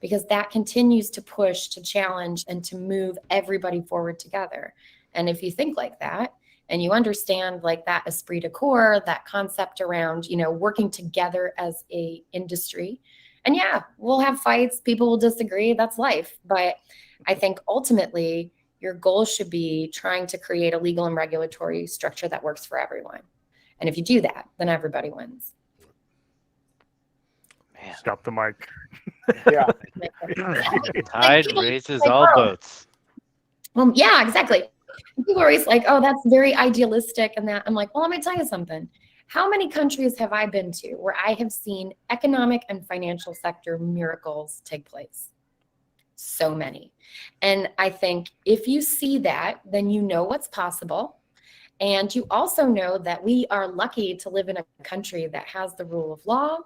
because that continues to push, to challenge, and to move everybody forward together. And if you think like that, and you understand like that esprit de corps, that concept around, you know, working together as a industry, and yeah, we'll have fights, people will disagree, that's life. But I think ultimately, your goal should be trying to create a legal and regulatory structure that works for everyone. And if you do that, then everybody wins. Man, Stop the mic. Yeah. tide raises all boats. Well, yeah, exactly. People are always like, oh, that's very idealistic and that. I'm like, well, let me tell you something. How many countries have I been to where I have seen economic and financial sector miracles take place? So many. And I think if you see that, then you know what's possible. And you also know that we are lucky to live in a country that has the rule of law,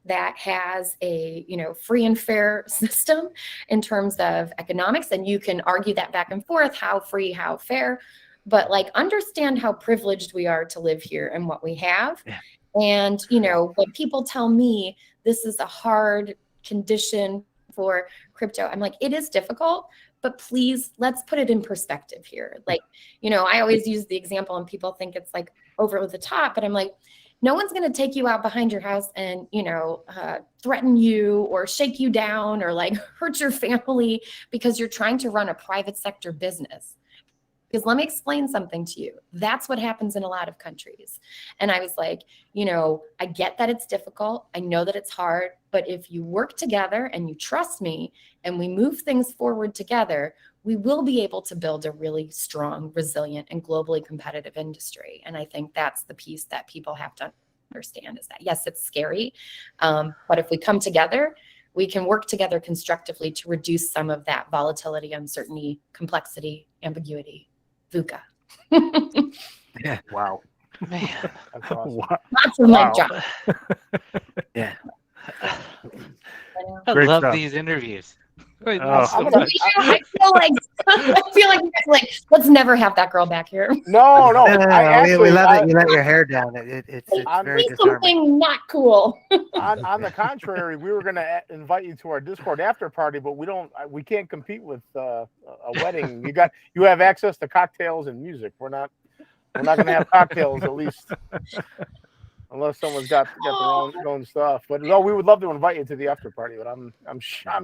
that has a, you know, free and fair system in terms of economics. And you can argue that back and forth, how free, how fair, but like, understand how privileged we are to live here and what we have. And, you know, when people tell me this is a hard condition for crypto, I'm like, it is difficult, but please, let's put it in perspective here. Like, you know, I always use the example and people think it's like over the top, but I'm like, no one's going to take you out behind your house and, you know, threaten you or shake you down or like hurt your family because you're trying to run a private sector business. Because let me explain something to you. That's what happens in a lot of countries. And I was like, you know, I get that it's difficult. I know that it's hard. But if you work together and you trust me and we move things forward together, we will be able to build a really strong, resilient, and globally competitive industry. And I think that's the piece that people have to understand is that, yes, it's scary. But if we come together, we can work together constructively to reduce some of that volatility, uncertainty, complexity, ambiguity. VUCA. Yeah. Wow. Man, That's awesome. Wow. Lots of mic drop. Yeah. I Great love stuff. these interviews. Oh. I feel like you guys like, let's never have that girl back here. No, No, we love that I- you let your hair down. It's I'm- very Say disarming. something not cool. on the contrary, we were going to invite you to our Discord after party, but we can't compete with a wedding. You have access to cocktails and music. We're not going to have cocktails, at least unless someone's got their own stuff. But no, we would love to invite you to the after party. But I'm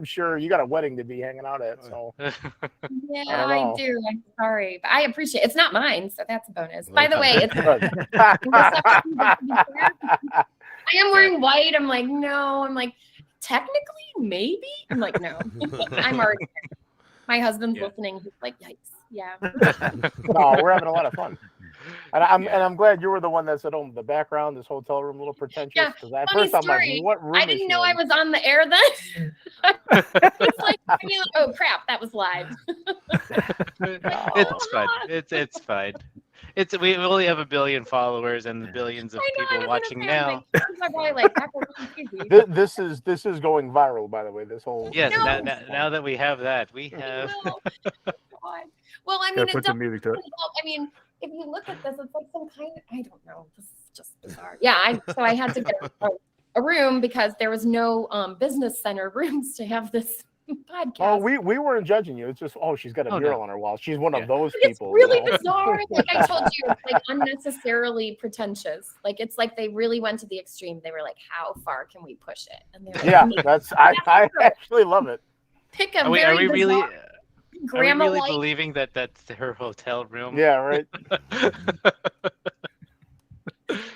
sure you got a wedding to be hanging out at. So Yeah, don't I know. do. I'm sorry, but I appreciate it. It's not mine, so that's a bonus. By the way, it's Good. I am wearing white. I'm like, no. I'm like, technically, maybe. I'm like, no. I'm already. My husband's listening. He's like, yikes. Yeah. No, we're having a lot of fun. And I'm glad you were the one that said, "Oh, the background, this hotel room, a little pretentious." Yeah, Because at funny first I'm story. like, "What room?" I is didn't she know in? I was on the air then. It's like, oh crap, that was live. It's fine. It's fine. We only have 1 billion followers and the billions of I know, I people was watching gonna say, I'm now. like, friends are probably like, that was crazy. This is going viral, by the way. This whole Yes, No. now that we have that, we I have. know. God. Well, I mean, Gotta it put some doesn't music to it. help. I mean, if you look at this, it's like some kind of, I don't know. This is just bizarre. Yeah, so I had to get a room because there was no business center rooms to have this podcast. Oh, we weren't judging you. It's just, she's got a Oh, mural no. on her wall. She's one of Yeah. those It's people. really you know? bizarre. Like I told you, it's like unnecessarily pretentious. Like it's like they really went to the extreme. They were like, how far can we push it? And they're like, Yeah, I actually love it. pick a Are we very really? bizarre grandma really like. believing that that's her hotel room? Yeah, right.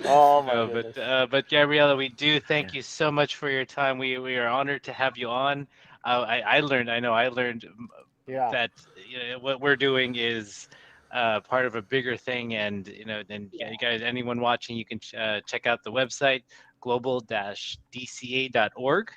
Oh my No, goodness. but Gabriella, we do thank you so much for your time. We are honored to have you on. I learned Yeah. that what we're doing is part of a bigger thing, and you guys, anyone watching, you can check out the website global-dca.org.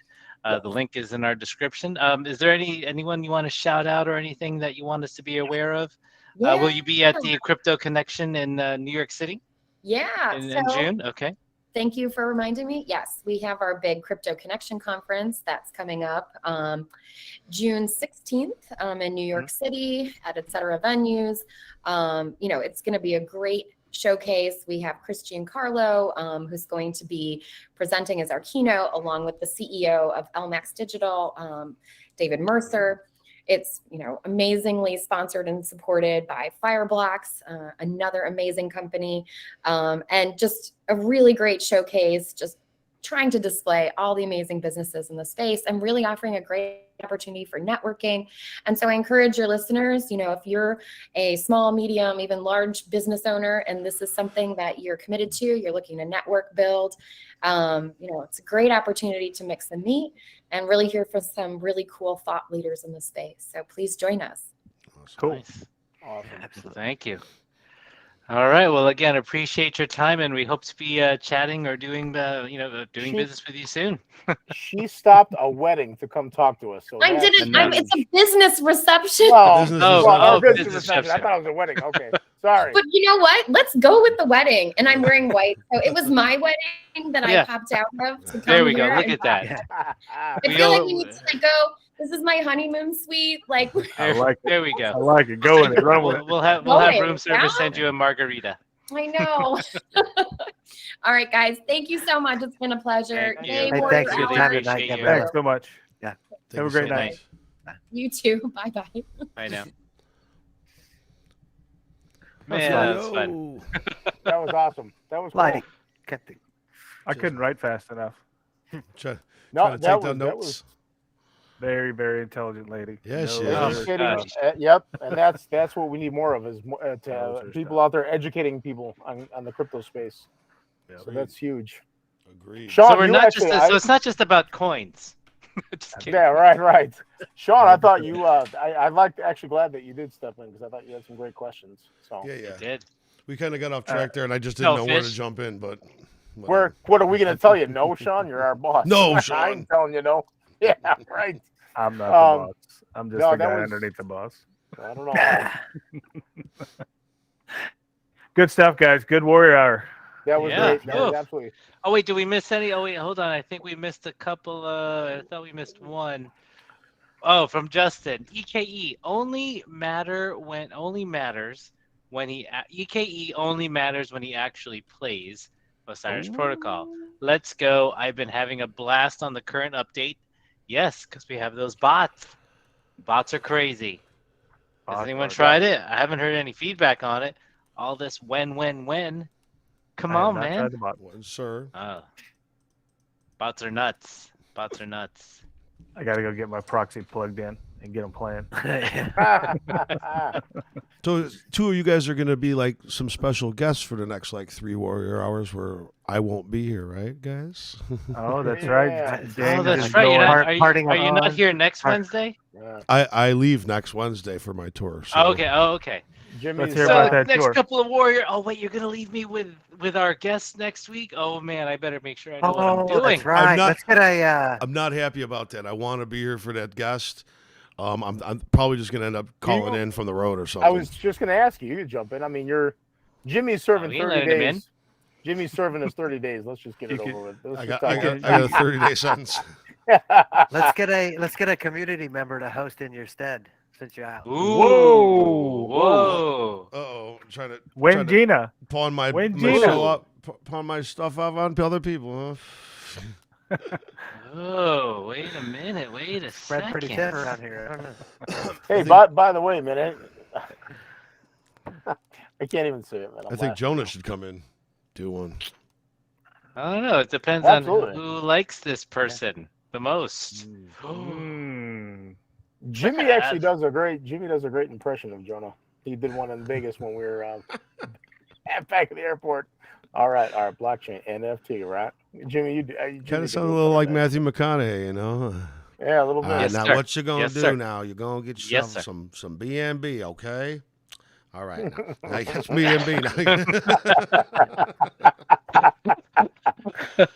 The link is in our description. Is there anyone you want to shout out or anything that you want us to be aware of? Will you be at the Crypto Connection in New York City? Yeah. In so June? Okay. thank you for reminding me. Yes, we have our big Crypto Connection conference that's coming up June 16th in New York City at et cetera venues. It's going to be a great showcase. We have Chris Giancarlo, who's going to be presenting as our keynote, along with the CEO of LMAX Digital, David Mercer. It's, amazingly sponsored and supported by Fireblocks, another amazing company, and just a really great showcase, just trying to display all the amazing businesses in the space and really offering a great opportunity for networking. And so I encourage your listeners, if you're a small, medium, even large business owner, and this is something that you're committed to, you're looking to network, build, it's a great opportunity to mix and meet and really hear from some really cool thought leaders in the space. So please join us. Cool. Nice. Awesome. Thank you. All right. Well, again, appreciate your time, and we hope to be chatting or doing business with you soon. She stopped a wedding to come talk to us. So I that's didn't. nice. It's a business reception. Business Business reception. reception. I thought it was a wedding. Okay, sorry. But you know what? Let's go with the wedding. And I'm wearing white. So it was my wedding that Yeah. I popped out of. To come There we go. here Look and at that. I We feel like all- we need to go. This is my honeymoon suite. Like, I like it. There we I go. like it. Go in it. Run with it. We'll have Going, room service yeah. send you a margarita. I know. All right, guys. Thank you so much. It's been a pleasure. Thank you. Hey, Hey, Warrior thanks for your Hour. time Really tonight, appreciate you. Gabriella. Thanks so much. Thank Have a you great so night. much. You too. Bye-bye. I know. That's Man, fun. that was fun. Yo. That was awesome. That was cool. Like, kept it. I couldn't write fast enough. Try, No, trying to that take was down that notes. was. Very, very intelligent lady. Yeah, she Are is. you Oh, kidding? gosh. Yep, and that's what we need more of is Knows her people stuff. out there educating people on the crypto space. Yeah. So that's huge. Agreed. Sean, So we're you not actually, just so it's not just about coins. Just kidding. yeah, right. Sean, I thought you. I like actually glad that you did step in because I thought you had some great questions. So Yeah, I yeah. did. We kind of got off track there, and I just didn't No, know where to Fish. jump in. But what are we going to tell you? No, Sean, you're our boss. No, I Sean. ain't telling you no. Yeah, right. I'm not the Um, boss. I'm just no, the that guy was- underneath the boss. I don't know. Good stuff, guys. Good Warrior Hour. That was Yeah. great. That was Oof. absolutely. Oh wait, did we miss any? Oh wait, hold on. I think we missed a couple. I thought we missed one. Oh, from Justin. EKE only matters when he EKE only matters when he actually plays Osiris Protocol. Let's go. I've been having a blast on the current update. Yes, because we have those bots. Bots are crazy. Has Bots anyone are- tried it? I haven't heard any feedback on it. All this when. Come I have on, not man. tried the bot. one, sir. Oh. Bots are nuts. Bots are nuts. I got to go get my proxy plugged in and get them playing. So two of you guys are going to be like some special guests for the next like 3 Warrior Hours where I won't be here, right, guys? Oh, that's Yeah. right. Oh, James Oh, that's is right. You're going- not, Parting are you not on- here next part- Wednesday? Yeah. I leave next Wednesday for my tour. So. Oh, okay. Oh, okay. Jimmy's, Let's hear So about that next tour. couple of Warrior. Oh wait, you're gonna leave me with our guests next week. Oh man, I better make sure I know what I'm Oh, doing. that's right. not- Let's get a. I'm not happy about that. I want to be here for that guest. I'm probably just going to end up calling in from the road or something. I was just going to ask you. You could jump in. I mean, Jimmy's serving we ain't 30 letting him in. days. Jimmy's serving us 30 days. Let's just get it You over with. Let's I just got talk- a 30-day sentence. Let's get a community member to host in your stead since you're out. Ooh. Whoa. Whoa. Uh-oh. Trying to When Gina? pawn my When my Gina- show up, pawn my stuff off on other people, huh? Oh, wait a minute. Wait a Spread pretty thin second. around here. I don't know. Hey, by the way, man, I can't even say it, man. I think Jonah should come in, do one. I don't know. It depends Absolutely. on who likes this person the most. Mm. Jimmy actually does a great impression of Jonah. He did one in Vegas when we were back at the airport. All right, blockchain NFT, right? Jimmy, you Kind of sounds a little like Matthew McConaughey, you know. Yeah, a little bit. Yes, now sir. what you gonna Yes, do sir. now? You're gonna get Yes, yourself sir. some BNB, okay? All right, now it's BNB.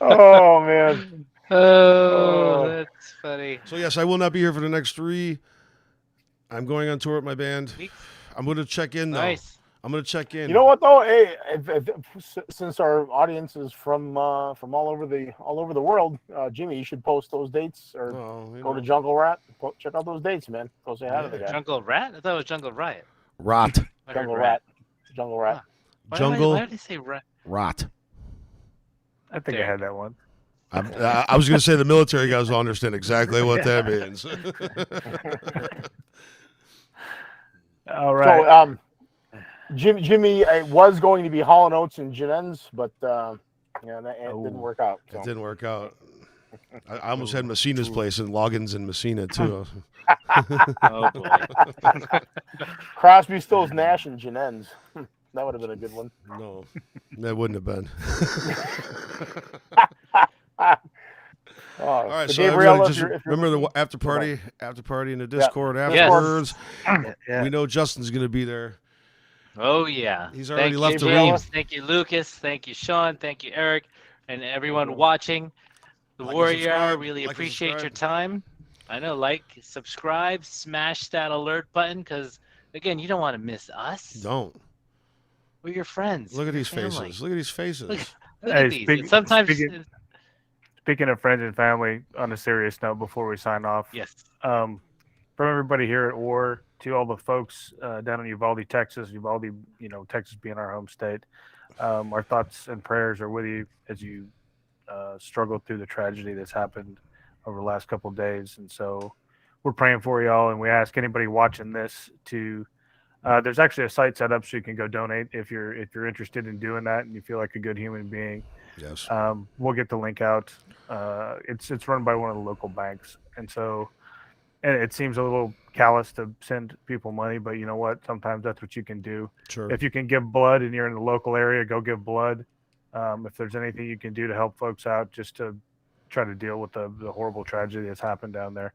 Oh man. Oh, that's funny. So yes, I will not be here for the next 3. I'm going on tour with my band. Sweet. I'm going to check in though. Nice. I'm going to check in. You know what though? Hey, since our audience is from all over the world, Jimmy, you should post those dates or Oh, you go to know. Jungle Rat. Check out those dates, man. Go say hi to the guy. Jungle Rat? I thought it was Jungle Riot. Rot. I heard Jungle Rat. Jungle Rat. Jungle Why did they say rat? Rot. I think I had that one. I was going to say the military guys will understand exactly what that means. All right. So, Jimmy was going to be Hall & Oates and Genens, but that didn't work out. It So. didn't work out. I almost had Messina's place and logins in Messina too. Oh boy. Crosby, Stills, Nash, and Genens. That would have been a good one. No, that wouldn't have been. All right, so Gabriella, everybody just remember the after party in the Discord Yes. afterwards. Yeah. We know Justin's going to be there. Oh yeah. He's already Thank left you, the room. James. Thank you, Lucas. Thank you, Sean. Thank you, Eric, and everyone watching the Like and Warrior Hour. subscribe. Really Like and appreciate your subscribe. time. I know, subscribe, smash that alert button, because again, you don't want to miss us. Don't We're your friends. look at your these family. faces. Look at these faces. Look Hey, at these. And sometimes, Speaking of friends and family, on a serious note, before we sign off, yes. from everybody here at WARRIORE to all the folks down in Uvalde, Texas, Texas being our home state, Our thoughts and prayers are with you as you struggle through the tragedy that's happened over the last couple of days. And so we're praying for y'all, and we ask anybody watching this to there's actually a site set up so you can go donate if you're interested in doing that and you feel like a good human being. Yes. We'll get the link out. It's run by one of the local banks, and so it seems a little callous to send people money, but you know what? Sometimes that's what you can do. Sure. If you can give blood and you're in the local area, go give blood. If there's anything you can do to help folks out, just to try to deal with the horrible tragedy that's happened down there,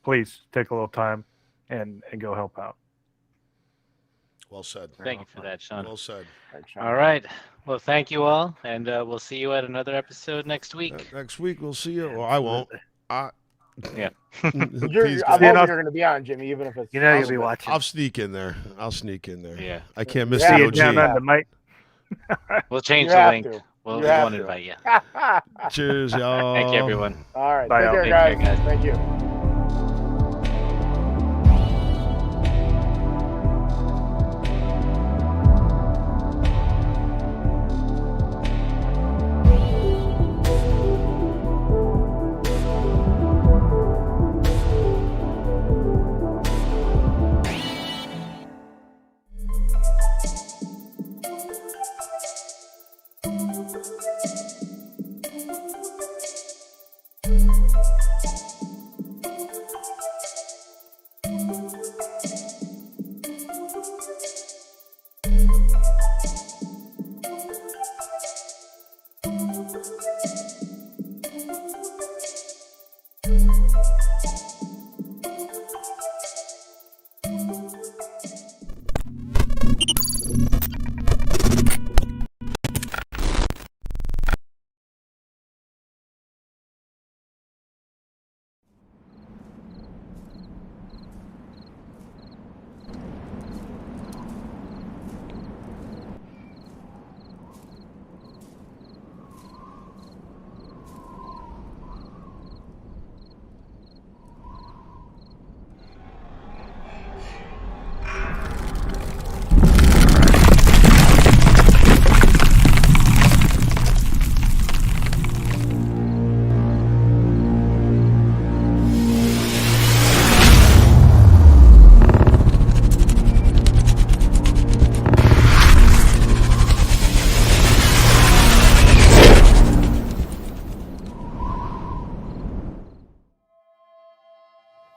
please take a little time and go help out. Well said. Thank you for that, Sean. Well said. All right. Well, thank you all, and we'll see you at another episode next week. Next week we'll see you. Well, I won't. Yeah. I Please, love guys. that you're going to be on, Jimmy, even if it's You'll be watching. I'll sneak in there. Yeah. I can't miss Yeah, the See you down OG. under, Mike. We'll change You the have link. to. We You have won't to. invite you. Cheers, y'all. Thank you, everyone. All right. Bye, Take y'all. care, Take care, guys. guys. Thank you.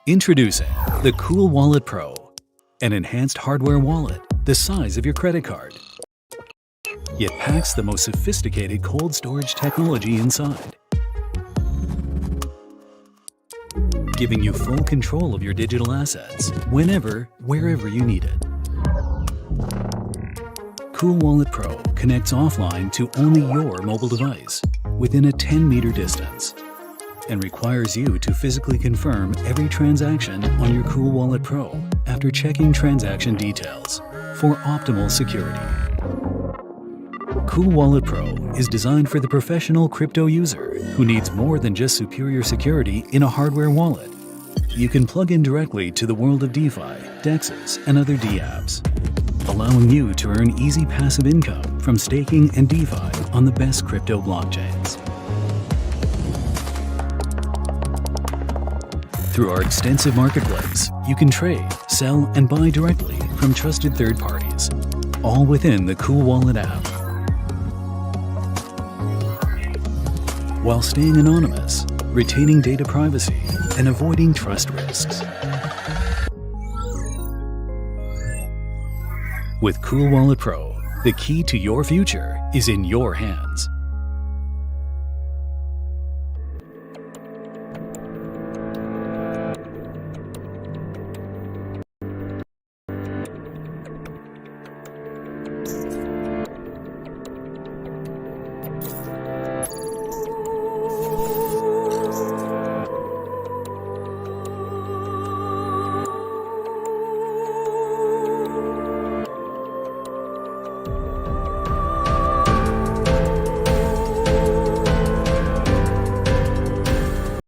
Introducing the Cool Wallet Pro, an enhanced hardware wallet the size of your credit card. It packs the most sophisticated cold storage technology inside, giving you full control of your digital assets whenever, wherever you need it. Cool Wallet Pro connects offline to only your mobile device within a 10-meter distance, and requires you to physically confirm every transaction on your Cool Wallet Pro after checking transaction details for optimal security. Cool Wallet Pro is designed for the professional crypto user who needs more than just superior security in a hardware wallet. You can plug in directly to the world of DeFi, DEXs, and other dApps, allowing you to earn easy passive income from staking and DeFi on the best crypto blockchains. Through our extensive marketplace, you can trade, sell, and buy directly from trusted third parties, all within the Cool Wallet app. While staying anonymous, retaining data privacy, and avoiding trust risks. With Cool Wallet Pro, the key to your future is in your hands.